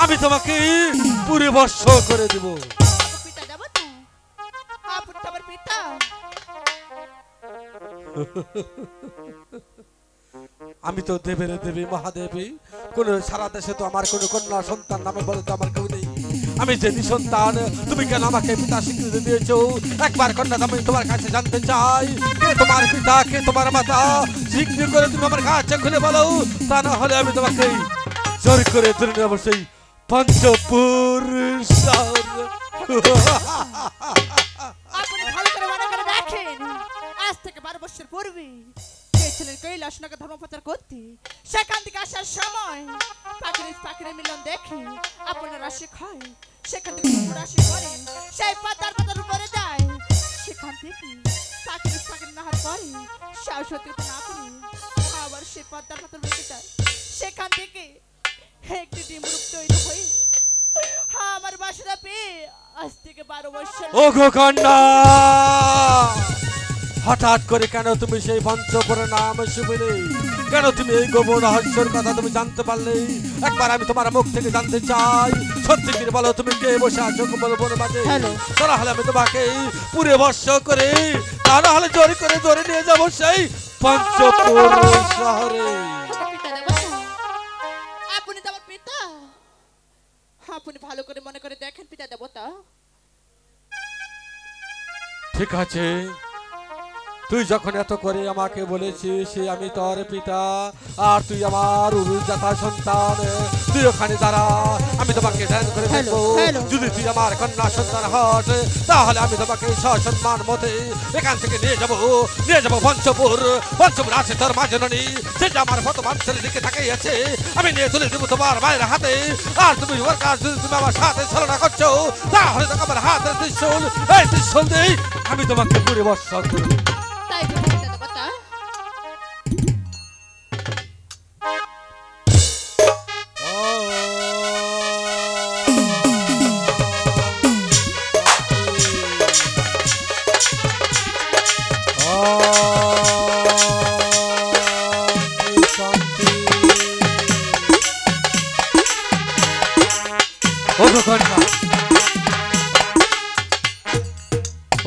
আমি তোমাকে পুরো বর্ষ করে দেবো। পিতা দেবতা, আপনি তো আমার পিতা। আমি তো দেবের দেবী মহাদেবী, কোন সারা দেশে তো আমার কোনো কন্যা সন্তান নামে বলে তো আমার কেউ নেই। আমি যে নিঃসন্তান, তুমি কেন আমাকে পিতা স্বীকৃতি দিয়েছো? একবার কন্যা আমি তোমার কাছে জানতে চাই, কে তোমার পিতা, কে তোমার মাতা? শীঘ্র করে তুমি আমার কাছে খুলে বলো, তা না হলে আমি তোমাকে জোর করে ধরে নেব সেই পঞ্চপুর শহর। আপনি ভালো করে মনে করে দেখেন, আজ থেকে 12 বছর পূর্বে গিয়েছিলেন কৈলাসনগর ধর্ম প্রচার করতে। সেখান থেকে আসার সময় পাখির মিলন দেখে আপনার রাশি খায়, সেখান থেকে রাশি করে সেই পাতার উপরে যায়। সেখান থেকে পাখির নাহার করে সাহসী না করে আবার সেই পাতার উঠে যায়। সেখান থেকে একটি ডিম রূপ তৈরি হয়ে আমার বাসনা পেয়ে আজ থেকে 12 বছর। ওগো কন্যা, হঠাৎ করে কেন তুমি সেই পঞ্চপুরের নাম শুনলে? কেন তুমি এই গোপন রহস্যের কথা তুমি জানতে পারলে? একবার আমি তোমার মুখ থেকে জানতে চাই, সত্যি করে বলো তুমি কে বসে আছো গোপন বনের মাঝে? তা না হলে আমি তোমাকে পুরে বর্ষ করে, তা না হলে জোর করে ধরে নিয়ে যাবো সেই পঞ্চপুর শহরে। আপনি তো আমার পিতা, আপনি ভালো করে মনে করে দেখেন পিতা দেবতা। ঠিক আছে, তুই যখন এত করে আমাকে বলেছিস আমি তোর পিতা আর তুই আমার উরুজাতা সন্তান, তুই ওখানে দাঁড়া, আমি তোমাকে ধ্যান করে দেখবো। যদি তুই আমার কন্যা সন্তান হস, তাহলে আমি তোমাকে সসম্মান মতে এখান থেকে নিয়ে যাবো পঞ্চপুর। পঞ্চপুর আছে তোর মা জননী, সেটা আমার মতো মানুষের দিকে তাকিয়ে আছে। আমি নিয়ে তুলে দেবো তোমার মায়ের হাতে। আর তুমি ওর কাজ যদি তুমি আমার সাথে ছলনা করছো, তাহলে তোকে আমার হাতের ত্রিশূল, এই ত্রিশূল দিই আমি তোমাকে পুরে বর্ষণ করবো। তাই তো পিতা দেবতা।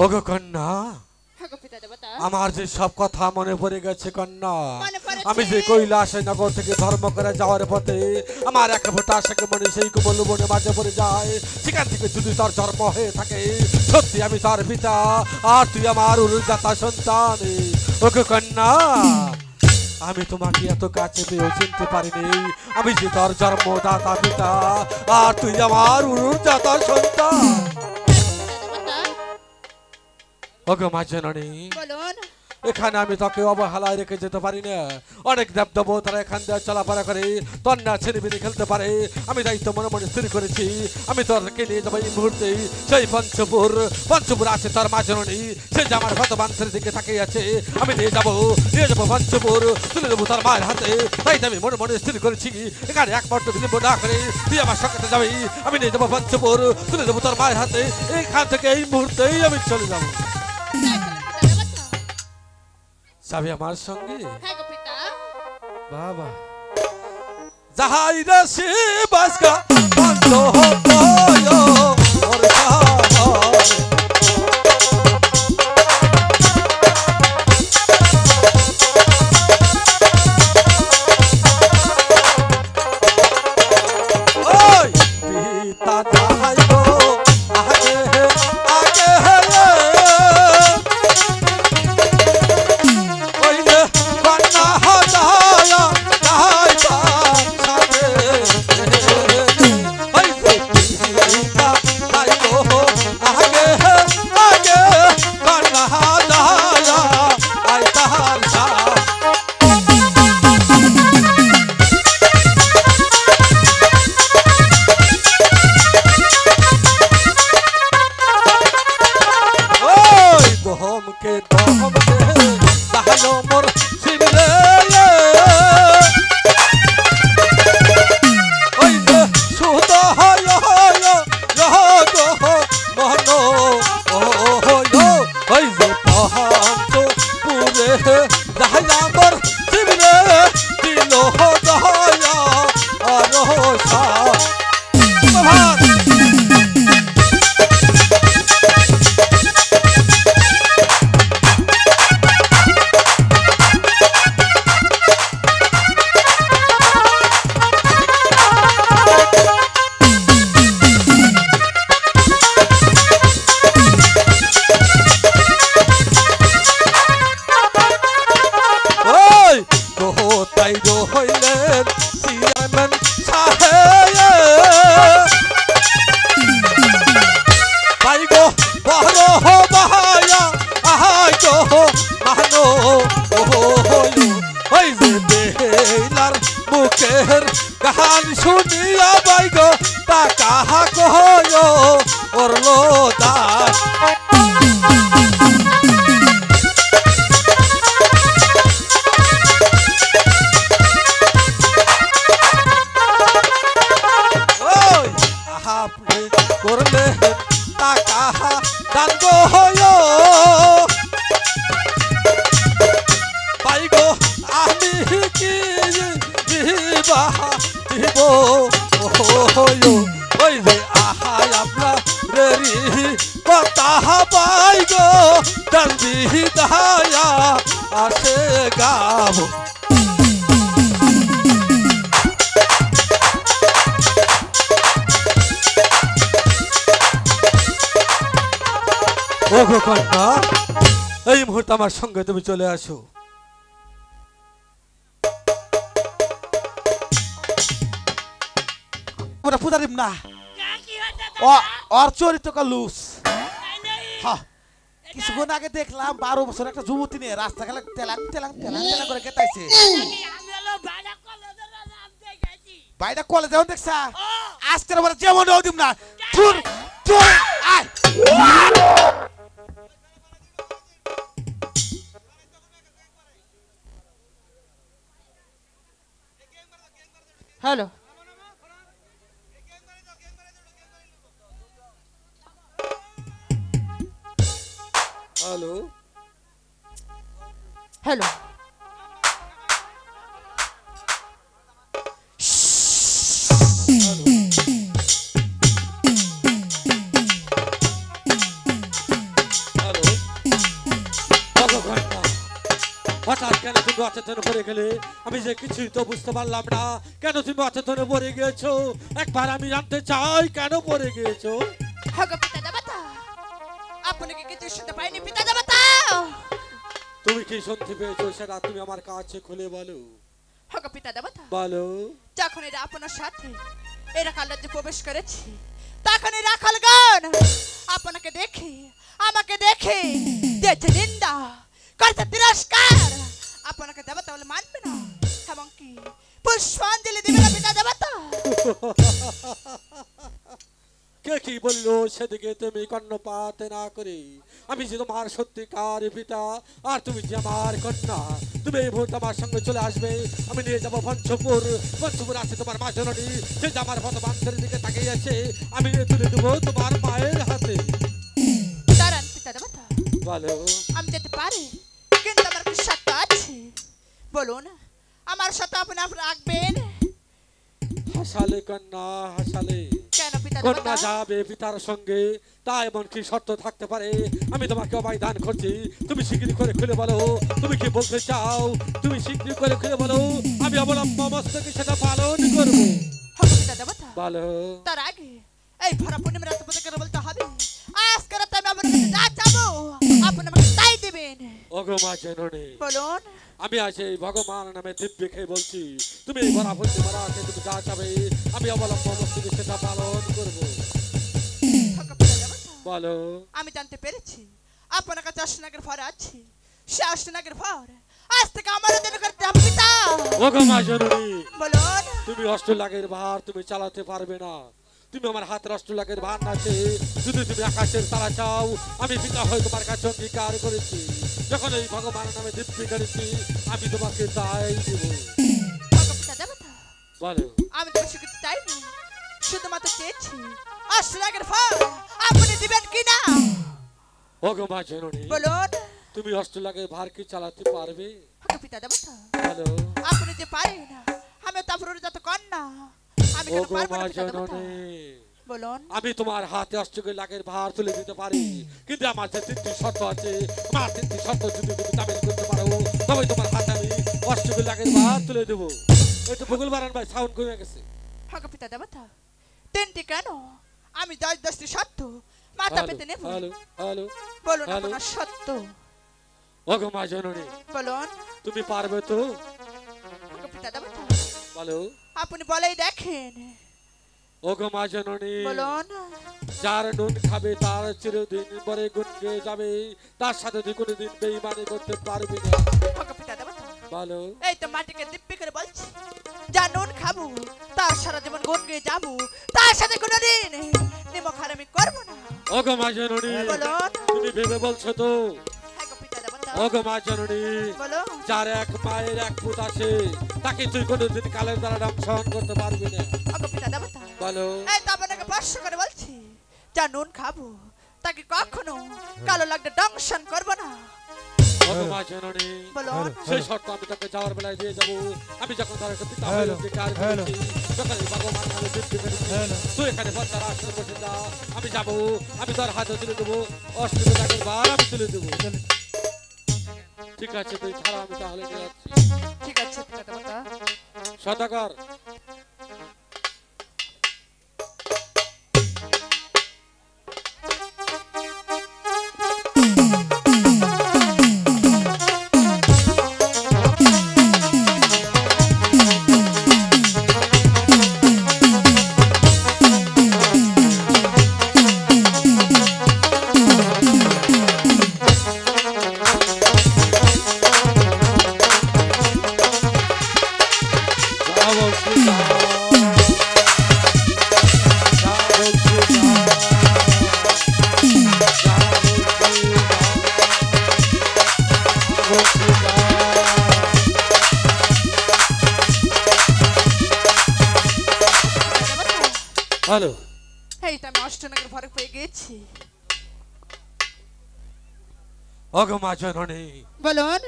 ওগো কন্যা, হ্যাঁ গো পিতা দেবতা। আমার যে সব কথা মনে পড়ে গেছে কন্যা। মনে পড়েছে? আমি যে কৈলাসে নগর থেকে ধর্ম করে যাওয়ার পথে আমার এক ফোঁটা আশাকে মনে সেই কোমল বনে মাঝে পড়ে যায়। সেখান থেকে যদি তার জন্ম হয়ে থাকে, সত্যি আমি তার পিতা আর তুই আমার উরুজাতা সন্তান। ওগো কন্যা, আমি তোমাকে এত কাছে পেয়েও চিনতে পারিনি। আমি যে তোর জন্মদাতা পিতা আর তুই আমার উরুজাতা সন্তান। ওগো মা জননী, বলুন। এখানে আমি তোকে অবহেলায় রেখে যেতে পারি না। অনেক দেবদেবতারা এখান দিয়ে চলাফেরা করে, তন্না ছেলেমেয়ে খেলতে পারে। আমি দায়িত্ব মনে মনে স্থির করেছি, আমি তোরকে নিয়ে যাবো এই মুহূর্তে সেই পঞ্চপুর। পঞ্চপুর আছে তোর মা জননী, সে যে আমার ভগবানের দিকে তাকিয়ে আছে। আমি নিয়ে যাবো পঞ্চপুর, তুলে দেবো তার মায়ের হাতে। তাই আমি মনে মনে স্থির করেছি, এখানে এক মুহূর্ত বিলম্ব না করে তুই আমার সঙ্গে যাবি। আমি নিয়ে যাবো পঞ্চপুর, তুলে দেবো তার মায়ের হাতে। এইখান থেকে এই মুহূর্তেই আমি চলে যাবো। যাবি আমার সঙ্গে? হ্যাঁ গো পিতা। বাবা যাহাই রসি বাসকা বন্ধ হতো ওর ওই পিতা যাহাই গো আগে আগে এই মুহূর্তে আমার সঙ্গে তুমি চলে আসো। থাকবো না পূজা দিব না ওর চরিত্র লুস হ্যাঁ কিছুক্ষণ আগে দেখলাম 12 বছর একটা যুবতী নিয়ে রাস্তা খেলা তেলাং তেলাং তেলাং তেলাং করে কেটাইছে বাইরে কলেজে যেমন দেখছা আজকের পরে যেমন দিব না ধুর ধুর আয় হ্যালো হ্যালো হ্যালো হ্যালো ভগবান হঠাৎ কেন তুমি অচেতন পড়ে গেলে আমি যে কিছুই তো বুঝতে পারলাম না কেন তুমি অচেতনে পড়ে গিয়েছো একবার আমি জানতে চাই কেন পড়ে গিয়েছো হগো পিতা দেবতা আপনি কি কিছু শুনতে পাইনি পিতা দেবতা তুমি কি শুনতে পেয়েছো সেটা তুমি আমার কাছে খুলে বলো হগো পিতা দেবতা বলো যখন এরা আপনার সাথে এরা কালরাজ্যে প্রবেশ করেছে তখন এরা খালগান আপনাকে দেখে আমাকে দেখে দিয়েছে নিন্দা করতে তিরস্কার আপনাকে দেবতা বলে মানবে না এবং কি পুষ্পাঞ্জলি দিবে না পিতা দেবতা কে কি বললো সেদিকে তুমি কর্ণপাত না করে আমি যে তোমার সত্যিকার পিতা আর তুমি যে আমার কন্যা তুমি এই মুহূর্তে আমার সঙ্গে চলে আসবে আমি নিয়ে যাবো পঞ্চপুর আছে তোমার মা জননী সে যে আমার ভগবানের দিকে তাকিয়ে আছে আমি নিয়ে তুলে দেবো তোমার মায়ের হাতে দাঁড়ান পিতা দেবতা বলো আমি যেতে পারি কিন্তু আমার কিছু শর্ত আছে বলুন আমার শর্ত আপনি রাখবেন হাসালে কন্যা হাসালে কেন পিতা কন্যা দেবতা যাবে পিতার সঙ্গে তা এমন কি শর্ত থাকতে পারে আমি তোমাকে অবায় দান করছি তুমি শিগগিরি করে খুলে বলো তুমি কি বলতে চাও তুমি শিগগিরি করে খুলে বলো আমি অবলম্ব মস্তকে সেটা পালন করবো হগো পিতা দেবতা বলো তার আগে এই ভরা পূর্ণিমা রাতে প্রতিকার বলতে হবে আজকে রাতে আমি আপনার কাছে যা যাবো আপনি আমাকে তাই দেবেন ওগো মা জননী বলুন আমি আজ এই ভগবান নামে দিব্যে খেয়ে বলছি তুমি এই ভরা পূর্ণিমা রাতে তুমি যা চাবে আমি অবলম্ব মস্তকে সেটা পালন করবো হগো পিতা দেবতা বলো আমি জানতে পেরেছি আপনার কাছে অষ্টনাগের ভর আছে সে অষ্টনাগের ভর আজ থেকে আমার দিন করতে হবে পিতা ওগো মা জননী বলুন তুমি অষ্টলাগের ভার তুমি চালাতে পারবে না তুমি আমার হাতের অষ্টলাগের ভার আছে যদি তুমি আকাশের তারা চাও আমি পিতা হয়ে তোমার কাছে অঙ্গীকার করেছি যখন এই ভগবানের নামে দিব্যি করেছি আমি তোমাকে তাই দেব হগো পিতা দেবতা বলো আমি তো বেশি কিছু চাইনি শুধুমাত্র চেয়েছি অষ্টনাগের ভর আপনি দিবেন কিনা ওগো মা জননী বলুন তুমি অষ্টলাগের ভার কি চালাতে পারবে হগো পিতা দেবতা বলো আপনি যে পারেন আমি তো আপনার যত কন্যা আমি কেন ওগো পারবো মা না পিতা দেবতা জননী বলুন আমি তোমার হাতে অষ্টলাগের ভার তুলে দিতে পারি কিন্তু আমার যে 3টি শর্ত আছে আমার 3টি শর্ত যদি তুমি তামিল করতে পারো তবে তোমার হাতে আমি অষ্টলাগের ভার তুলে দেবো এই তো ভূগোল বারান ভাই সাউন্ড কমে গেছে হগো পিতা দেবতা 3টি কেন আমি 10টি সত্য মাথা পেতে নেব হ্যালো হ্যালো বলুন হ্যালো। আপনার সত্য ওগো মা জননী বলুন তুমি পারবে তো হগো পিতা দেবতা বলো আপনি বলেই দেখেন ওগো মা জননী বলুন যার নুন খাবে তার চিরদিন পরে গুণ গেয়ে যাবে তার সাথে তুই কোনোদিন বেইমানি করতে পারবি না হগো পিতা দেবতা বলো এই তো মাটিকে দিব্যি করে বলছি যা নুন খাবো তার সারা জীবন গুণ গিয়ে যাবো তার সাথে কোনোদিন নিমক হারামি করবো না ওগো মা জননী বলুন তুমি ভেবে বলছো তো হগো পিতা দেবতা ওগো মা জননী বলো যার এক মায়ের এক পুত আছে তাকে তুই কোনোদিন কালের দ্বারা দংশন করতে পারবি না হগো পিতা দেবতা বলো এই তো আপনাকে প্রশ্ন করে বলছি যা নুন খাবো তাকে কখনো কালো লাগলে দংশন করবো না ওগো মা জননী বলুন সেই শর্ত আমি তোকে যাওয়ার বেলায় দিয়ে যাবো আমি যখন তার একটা পিতা হয়ে অঙ্গীকার করেছি যখন এই ভগবান নামে দিব্যি করেছি তুই এখানে বচ্চার আসন বসে যা আমি যাবো আমি তোর হাতে তুলে দেবো অষ্টলাগের ভার আমি তুলে দেবো ঠিক আছে তুই ছাড়া আমি তাহলে নিয়ে যাচ্ছি ঠিক আছে পিতা দেবতা সদাগর হ্যালো এই তো আমি অষ্টনগর ঘরে পেয়ে গেছি। ওগো মা জননী, বলুন।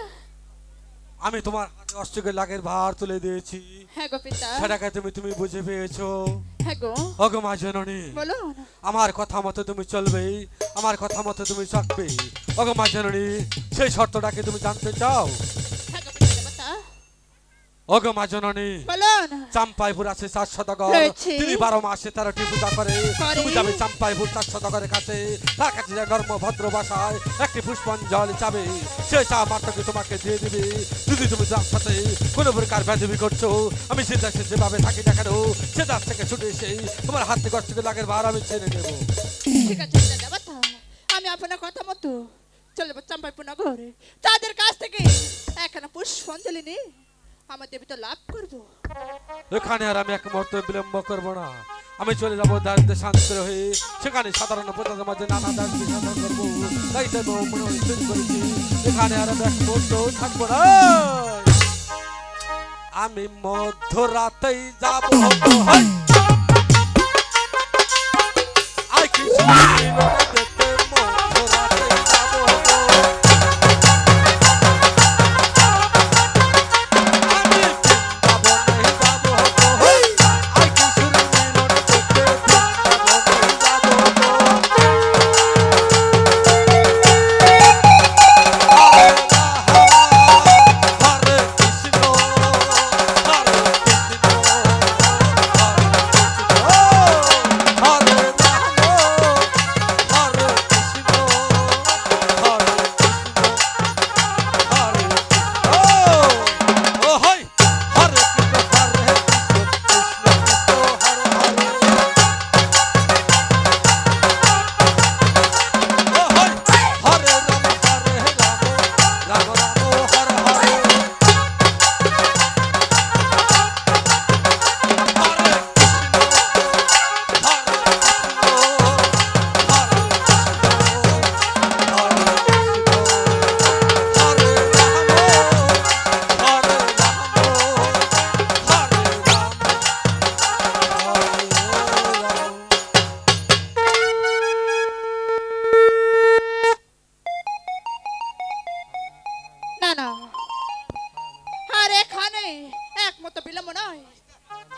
আমি তোমার হাতে অষ্টকের লাগের ভার তুলে দিয়েছি, হ্যাঁ গো পিতা। সেটাকে তুমি বুঝে পেয়েছো? হ্যাঁ গো। ওগো মা জননী, বলুন। আমার কথা মতো তুমি চলবে, আমার কথা মতো তুমি থাকবে। ওগো মা জননী, সেই শর্তটাকে তুমি জানতে চাও? হ্যাঁ গো পিতা দেবতা। ওগো মা জননী, বলুন। চাম্পাইপুর আছে 4 সদাগর, রয়েছে। তিনি 12 মাসে 13টি পূজা করে। করে। তুমি যাবে চাম্পাইপুর 4 সদাগরের কাছে, তার কাছে যে নর্ম ভদ্র ভাষায় একটি পুষ্পাঞ্জলি চাবে, সে চা মাত্রকে তোমাকে দিয়ে দিবে। যদি তুমি তার সাথে কোনো প্রকার বেদবি করছো, আমি সে দেশে যেভাবে থাকি না কেন, সে দেশ থেকে ছুটে এসে তোমার হাত থেকে অষ্টকে লাগের ভার আমি ছেড়ে নেব। ঠিক আছে পিতা দেবতা, আমি আপনার কথা মতো চলে যাব চাম্পাইপুর নগরে। তাদের কাছ থেকে এখানে পুষ্পাঞ্জলি নিয়ে আমার দেবী তো লাভ করবো। এখানে আর আমি এক মুহূর্ত বিলম্ব করব না, আমি চলে যাবো দারিদ্র শান্ত হয়ে, সেখানে সাধারণ প্রজাদের মাঝে নানা দারিদ্র সমাধান করবো। তাই তো মনে তৈরি করেছি, এখানে আর আমি এক মুহূর্ত থাকবো না। আমি মধ্যরাতেই যাবো। আই কি দেখতে মধ্যরাতেই যাবো।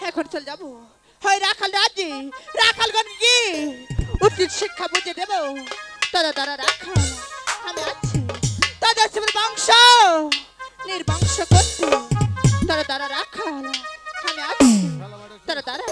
এখন চল যাবো হয় রাখাল রাজি রাখালগণ কি উচিত শিক্ষা বুঝে দেব। তারা তারা রাখাল আমি আছি, তাদের জীবন বংশ নির্বংশ করতে। তারা তারা রাখাল আমি আছি, তারা তারা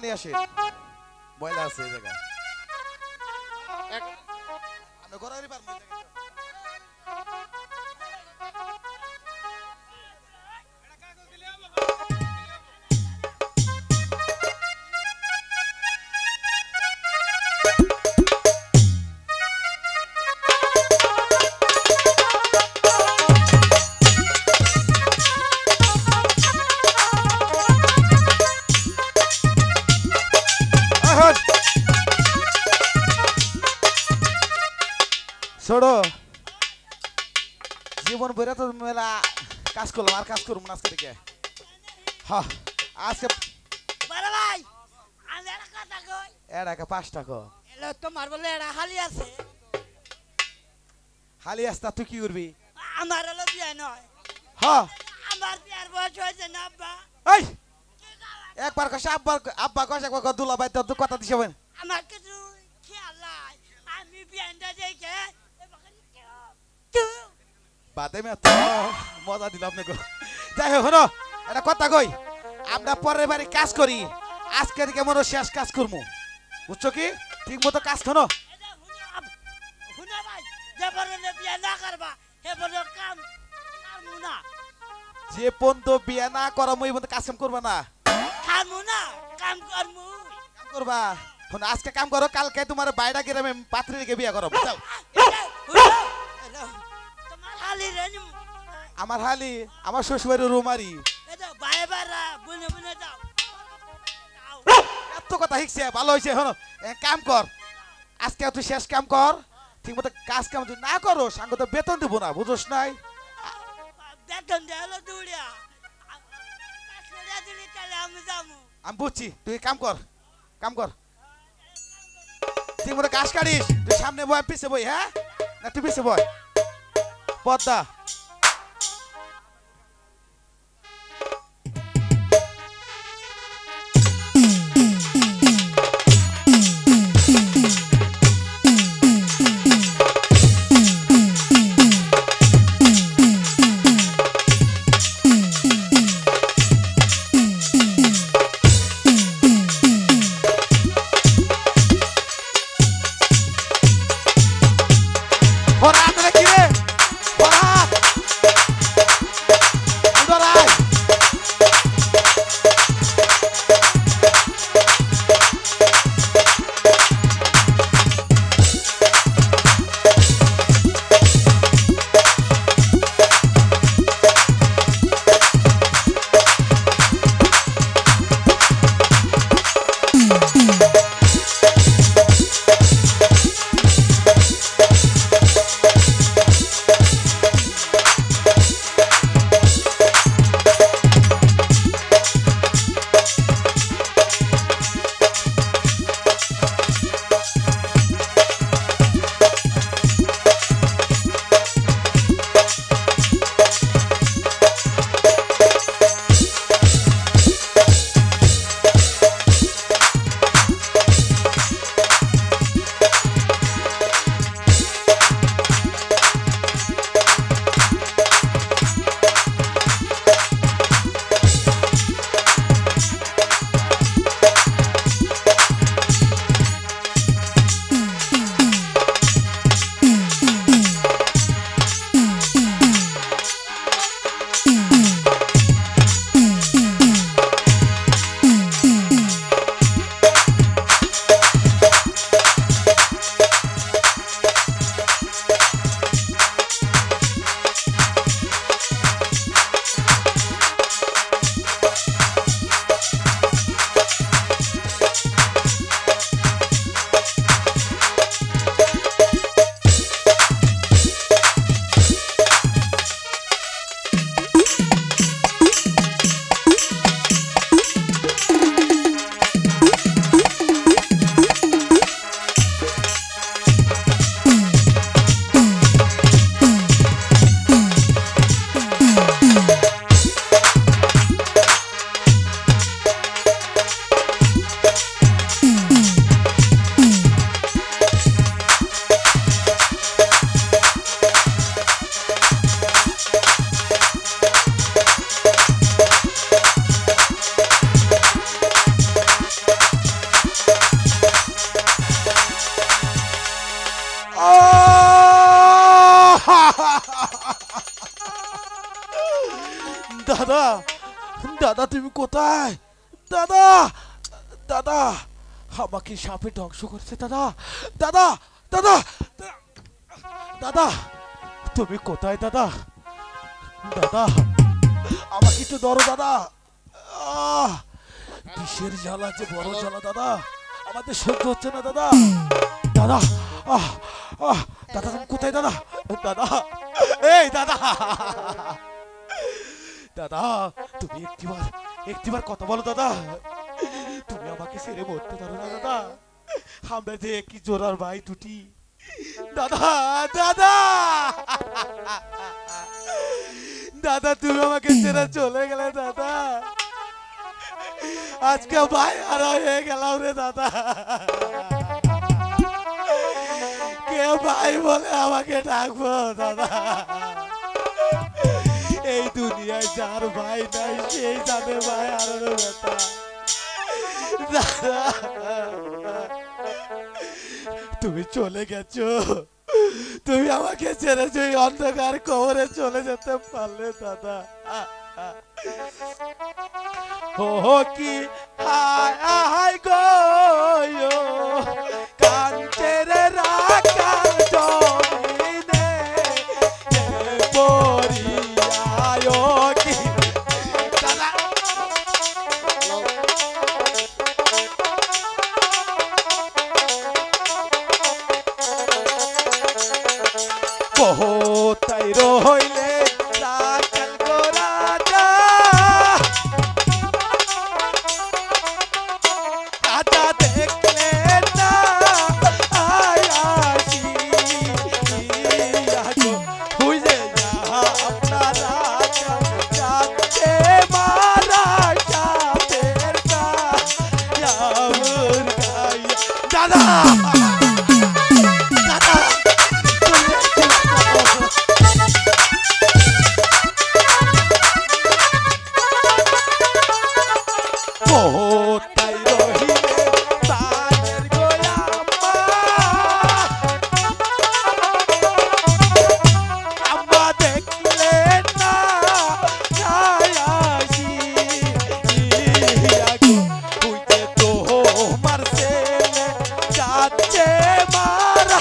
নিয়ে আসে ময়লা আছে এই জায়গায় আমি ঘরে পারবো ছোড়ো জীবন ভরে তো মেলা কাজ করলাম আর কাজ করবো না আজকে থেকে হ্যাঁ আজকে বড় ভাই আমি একটা কথা কই এড়াকে 5 টাকা এলো তোমার বলে একটা হালি আছে হালি আসতা তুই কি করবি আমার হলো বিয়ে নয় হ্যাঁ আমার বিয়ার বয়স হয়েছে না আব্বা এই একবার কষে আব্বা কষে একবার দুলা ভাই তো কথা দিছে বল আমার কিছু খেয়াল নাই আমি বিয়ানটা দেখে বাদে মে তো মজা দিল আপনাকে যাই হোক হলো একটা কথা কই আমরা পরের বাড়ি কাজ করি আজকে থেকে মনে শেষ কাজ করবো বুঝছো কি ঠিক মতো কাজ শোনো শুনে ভাই যে বলে বিয়ে না করবা হে বলে কাম কামু না যে পর্যন্ত বিয়ে না করা মই পর্যন্ত কাজ কাম করবা না কামু না কাম করমু কাম করবা শোনো আজকে কাম করো কালকে তোমার বাইরে গ্রামে পাত্রী রেখে বিয়ে করো বুঝছো তোমার হালি রেনু আমার হালি আমার শ্বশুরের রুমারি এটা বাই বারা বুনে বুনে যাও এত কথা শিখছে ভালো হয়েছে শোনো কাম কর আজকে তুই শেষ কাম কর ঠিক মতো কাজ কাম তুই না করো সাঙ্গ তো বেতন দেবো না বুঝোস নাই বেতন দেলো দুড়িয়া কাছড়িয়া দিলি তাহলে আমি যামু আমি বুঝছি তুই কাম কর ঠিক মতো কাজ কাটিস তুই সামনে বয় পিছে বই হ্যাঁ না তুই পিছে বয় Padma Horat, olha aqui! Horat! দাদা দাদা তুমি কোথায় দাদা দাদা আমাকে সাপে ধ্বংস করেছে দাদা দাদা দাদা দাদা তুমি কোথায় দাদা দাদা আমাকে একটু ধরো দাদা বিষের জ্বালা যে বড় জ্বালা দাদা আমাদের সহ্য হচ্ছে না দাদা দাদা দাদা তুমি কোথায় দাদা দাদা এই দাদা দাদা তুমি একটিবার কথা বলো দাদা তুমি আমাকে ছেড়ে মরতে পারো না দাদা আমরা যে কি জোরার ভাই টুটি দাদা দাদা দাদা তুমি আমাকে ছেড়ে চলে গেলে দাদা আজকে ভাই আর হয়ে গেলাম রে দাদা কে ভাই বলে আমাকে ডাকবো দাদা এই দুনিয়ায় যার ভাই নাই সেই জানে ভাই আরো ব্যথা দাদা তুমি চলে গেছো তুমি আমাকে ছেড়ে যে অন্ধকার কবরে চলে যেতে পারলে দাদা ও কি হায় হায় গো কাঞ্চের রাখাল জমিনে পরিয়ায় কি দাদা কোথায় রইলে রাখাল গো রাজা রাজা দেখলে না আয়াসি বুঝে যা আপনার রাজা যাচ্ছে মারা সাপের গায়ে দাদা কোথায় রহিলে তাদের গোলাম্মা আম্মা দেখলে না আয়াসি হইতে তোমার ছেলে যাচ্ছে মারা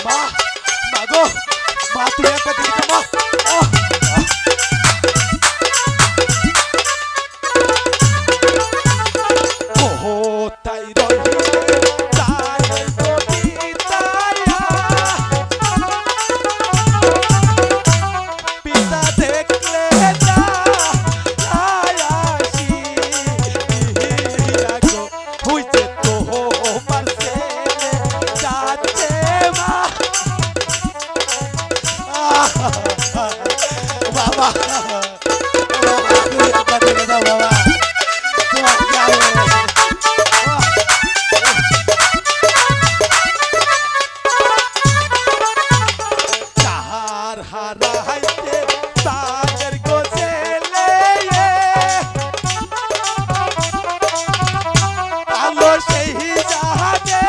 মা মাগো মা তুমি একটা দিকে মা কোথায় রহিলে তাদের পিতায়া পিতা দেখলে না আয়াসি হইতে তোমার ছেলে যাচ্ছে মা বাবা বাবা তাহার হারাইতে তাদের গোছেলে আলো সেই জাহানে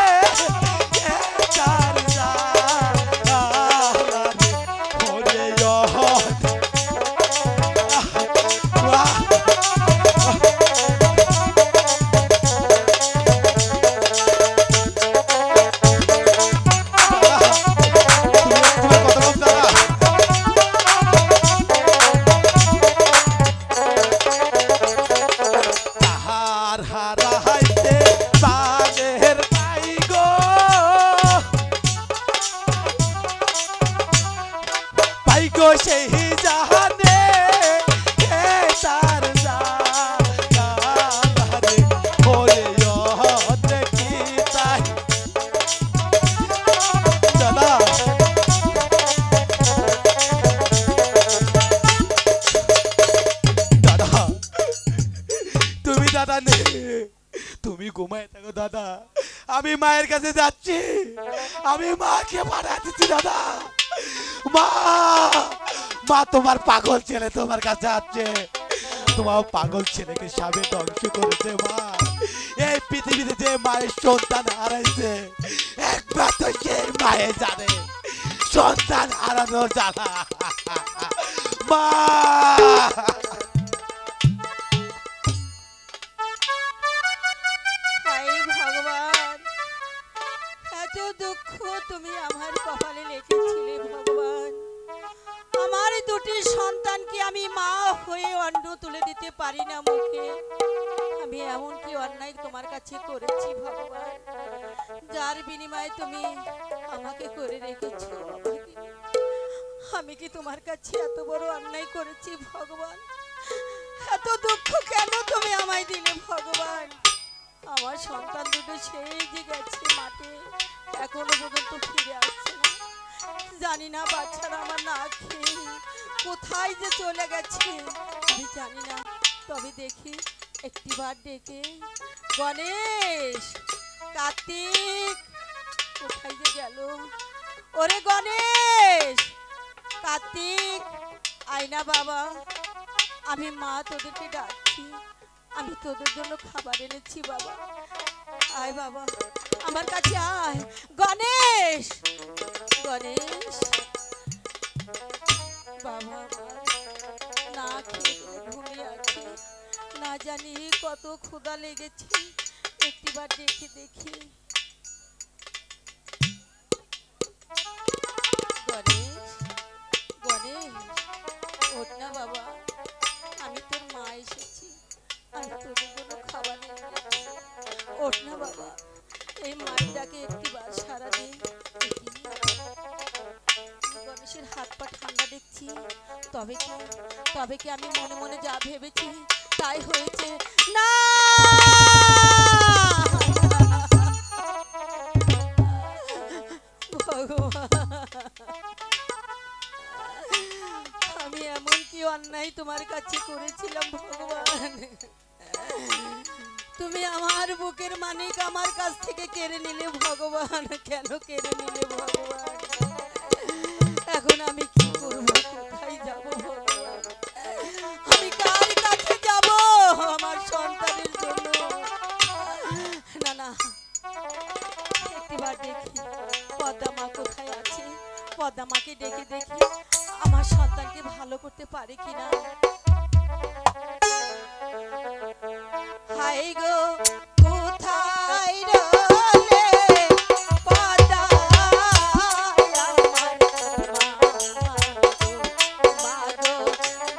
তার হারাইতে তাদের নাই গো পাই গো সেই জাহানে তার জাহানে ওরে দেখি তাই দাদা দাদা তুমি দাদা নে তুমি ঘুমায় থাকো দাদা আমি মায়ের কাছে যাচ্ছি আমি মাকে পাঠিয়ে দিচ্ছি দাদা মা মা তোমার পাগল ছেলে তোমার কাছে যাচ্ছে তোমার পাগল ছেলেকে সাবে ধ্বংস করেছে মা। এই পৃথিবীতে যে মায়ের সন্তান হারাইছে একমাত্র সেই মায়ে জানে সন্তান হারানোর জ্বালা মা। হায় ভগবান, এত দুঃখ তুমি আমার কপালে লিখেছিলে ভগবান। আমার দুটি সন্তানকে আমি মা হয়ে অন্ন তুলে দিতে পারি না মুখে। আমি এমন কি অন্যায় তোমার কাছে করেছি ভগবান, যার বিনিময়ে তুমি আমাকে করে রেখেছো? আমি কি তোমার কাছে এত বড় অন্যায় করেছি ভগবান? এত দুঃখ কেন তুমি আমায় দিলে ভগবান? আমার সন্তান দুটো সেই যে গেছে মাঠে, এখনো পর্যন্ত ফিরে আসছে না। জানি না বাচ্চারা আমার না খেয়ে কোথায় যে চলে গেছে আমি জানি না। তবে দেখি একটিবার ডেকে, গণেশ, কার্তিক, কোথায় যে গেল? ওরে গণেশ, কার্তিক, আয়না বাবা, আমি মা তোদেরকে ডাকছি। আমি তোদের জন্য খাবার এনেছি বাবা, আয় বাবা আমার কাছে আয়। গণেশ, গণেশ বাবা না খেয়ে ঘুমিয়ে আছে, না জানি কত ক্ষুধা লেগেছে। একটিবার দেখে দেখি। গণেশ, গণেশ ওঠ না বাবা, আমি তোর মা এসেছি, আমি তোদের জন্য খাবার নিয়ে যাচ্ছি। ওঠ না বাবা, এই মায়েরটাকে একটিবার সারা দিন। গণেশের হাত পা ঠান্ডা দেখছি, তবে কি আমি মনে মনে যা ভেবেছি তাই হয়েছে না? ভগবান, আমি এমন কি অন্যায় তোমার কাছে করেছিলাম ভগবান? তুমি আমার বুকের মানিক আমার কাছ থেকে কেড়ে নিলে ভগবান। কেন কেড়ে নিলে ভগবান? এখন আমি কি করব? কোথায় যাব ভগবান? আমি কার কাছে যাব আমার সন্তানের জন্য? না না, একটিবার দেখি পদ্মা মা কোথায় আছে। পদ্মা মাকে ডেকে দেখি আমার সন্তানকে ভালো করতে পারে কিনা। হাই গো কোথায় রলে পদ্মা আমার মা গো,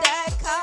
দেখা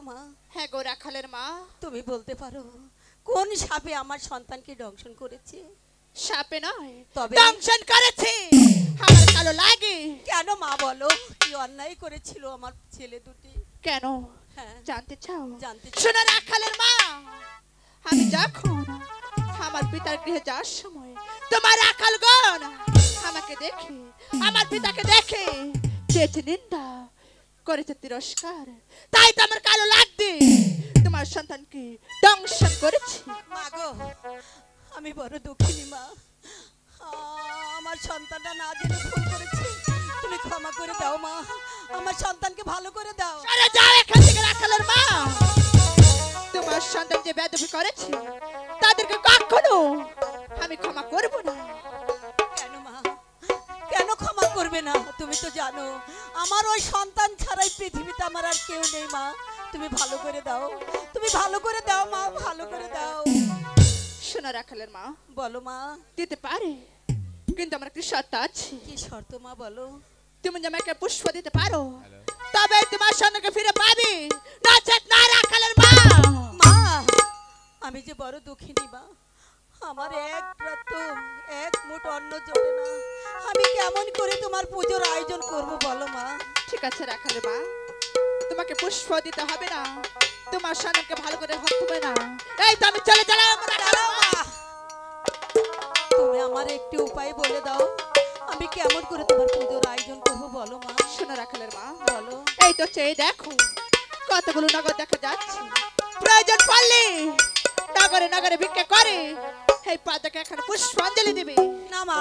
মা। হ্যাঁ গো রাখালের মা। তুমি বলতে পারো কোন সাপে আমার সন্তানকে দংশন করেছে? সাপে নয়, তবে দংশন করেছে আমার কালো লাগে। কেন মা বলো, কি অন্যায় করেছিল আমার ছেলে দুটি? কেন হ্যাঁ জানতে চাও? জানতে চাই। শোনো রাখালের মা, আমি যখন আমার পিতার গৃহে যাওয়ার সময় তোমার রাখালগণ আমাকে দেখে, আমার পিতাকে দেখে চেয়েছে নিন্দা, করেছে তিরস্কার, তাই তো আমার কালো লাগবে তোমার সন্তানকে দংশন করেছি। মা গো, আমি বড় দুঃখিনী মা। আমার সন্তানটা না জেনে ভুল করেছে, তুমি ক্ষমা করে দাও মা। আমার সন্তানকে ভালো করে দাও। আরে যাও এখান থেকে রাখালের মা। তোমার সন্তান যে বেয়াদবি করেছে তাদেরকে কখনো আমি ক্ষমা করব না। কেন মা, কেন ক্ষমা করবে না? তুমি তো জানো আমার ওই সন্তান ছাড়াই পৃথিবীতে আমার আর কেউ নেই মা। তুমি ভালো করে দাও, তুমি ভালো করে দাও মা, ভালো করে দাও। শোনো রাখালের মা, বলো মা। দিতে পারে, কিন্তু আমার একটি শর্ত আছে। কি শর্ত মা বলো? তুমি যে আমাকে পুষ্প দিতে পারো তবে তোমার সন্তানকে ফিরে পাবি, নচেৎ না রাখালের মা। মা, আমি যে বড় দুঃখিনী মা। আমার এক রাত এক মুঠ অন্ন জোটে না। আমি কেমন করে তোমার পুজোর আয়োজন করব বলো মা? ঠিক আছে রাখালের মা, তোমাকে পুষ্প দিতে হবে না, তোমার সন্তানকে ভালো করে ভাবতে হবে না। এই তো আমি চলে গেলাম। দাঁড়াও মা, তুমি আমার একটি উপায় বলে দাও, আমি কেমন করে তোমার পুজোর আয়োজন করব বলো মা? শোনো রাখালের মা, বলো। এই তো চেয়ে দেখো কতগুলো নগর দেখা যাচ্ছে, প্রয়োজন পড়লে নগরে নগরে ভিক্ষা করে এই পাতাকে এখন পুষ্পাঞ্জলি দিবে। না মা,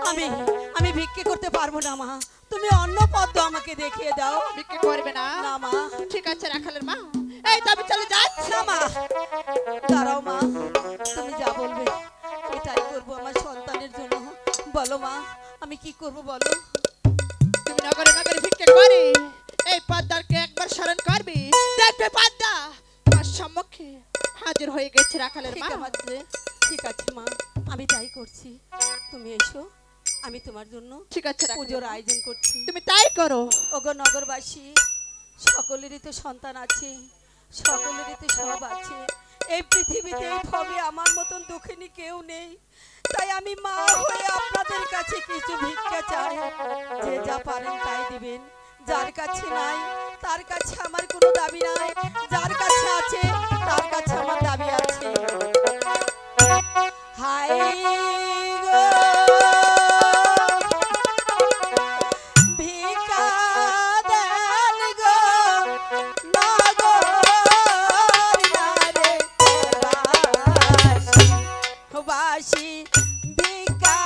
আমি আমি ভিক্ষে করতে পারবো না মা। তুমি অন্য পথ আমাকে দেখিয়ে দাও। ভিক্ষা করবে না? না মা। ঠিক আছে রাখালের মা, এই তো আমি চলে যাচ্ছি। না মা, দাঁড়াও মা, তুমি যা বলবে এটাই করবো আমার সন্তানের জন্য। বলো মা, আমি কি করব বলো? তুমি নগরে নগরে ভিক্ষা করে এই পদ্মাকে একবার স্মরণ করবি, দেখবে পদ্মা তোমার সম্মুখে হাজির হয়ে গেছে রাখালের মা। ঠিক আছে মা, আমি তাই করছি। তুমি এসো, আমি তোমার জন্য ঠিক আছে পুজোর আয়োজন করছি। তুমি তাই করো। ওগো নগরবাসী, সকলেরই তো সন্তান আছে, সকলেরই তো সব আছে। এই পৃথিবীতে এই ভবে আমার মতন দুঃখিনী কেউ নেই। তাই আমি মা হয়ে আপনাদের কাছে কিছু ভিক্ষা চাই। যে যা পারেন তাই দিবেন, যার কাছে নাই তার কাছে আমার কোনো দাবি নাই, যার কাছে আছে তার কাছে আমার দাবি আছে। হাই গো ভিক্ষা দেন গো নগর নারে বাসী ভিক্ষা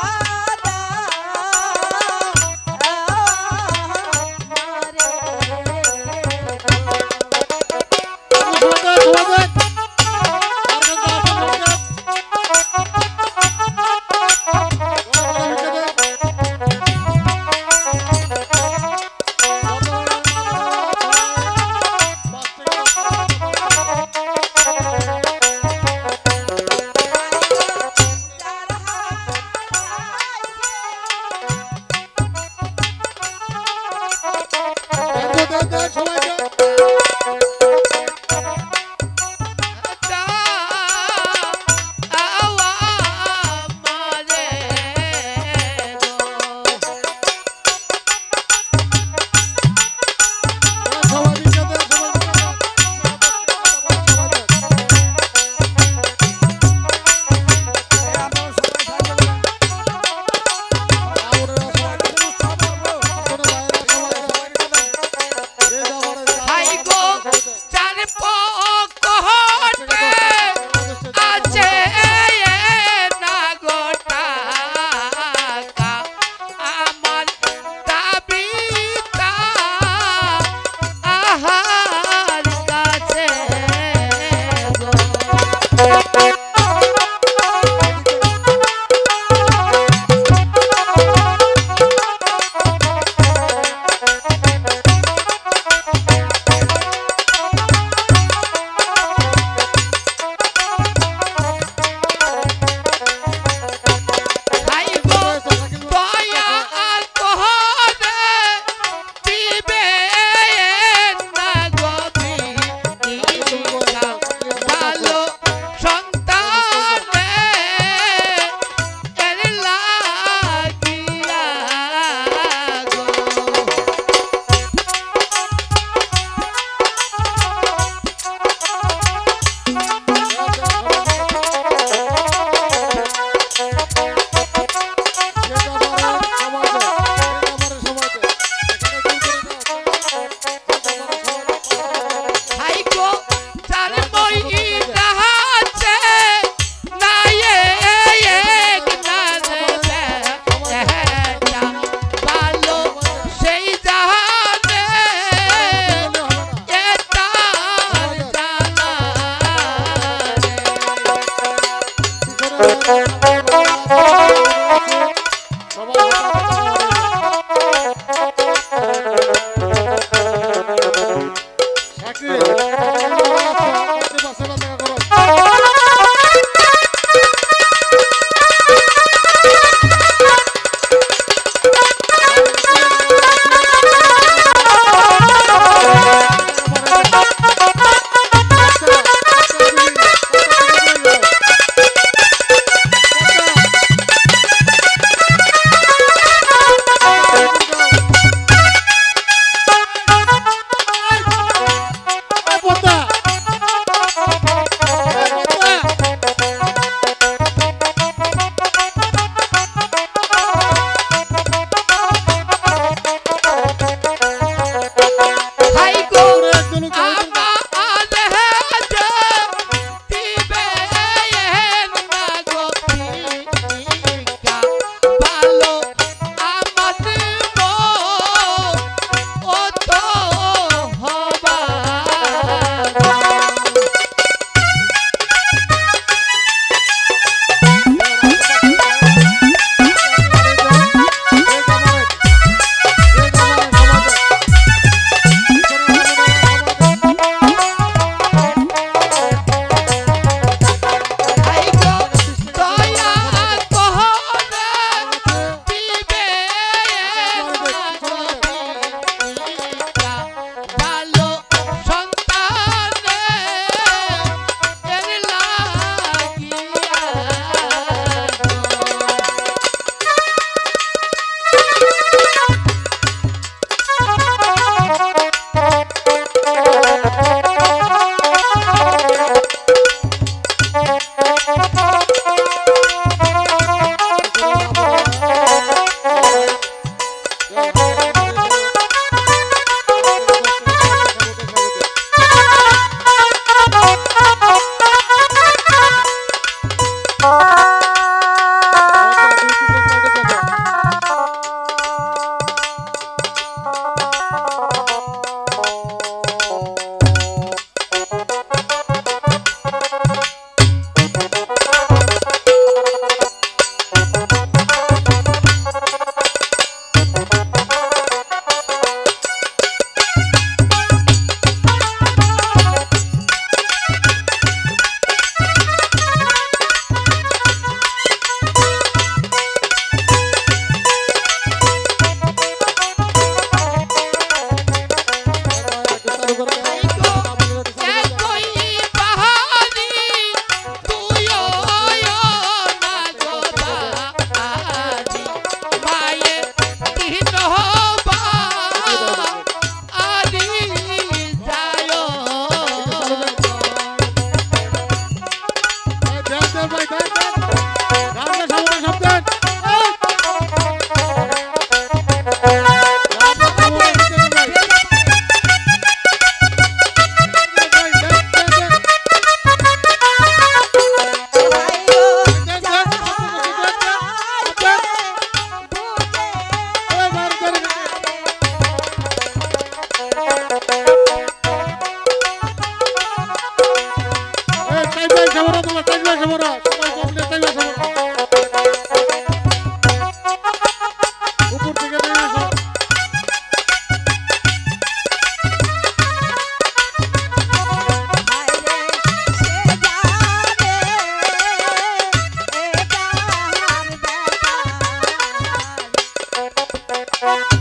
Thank you.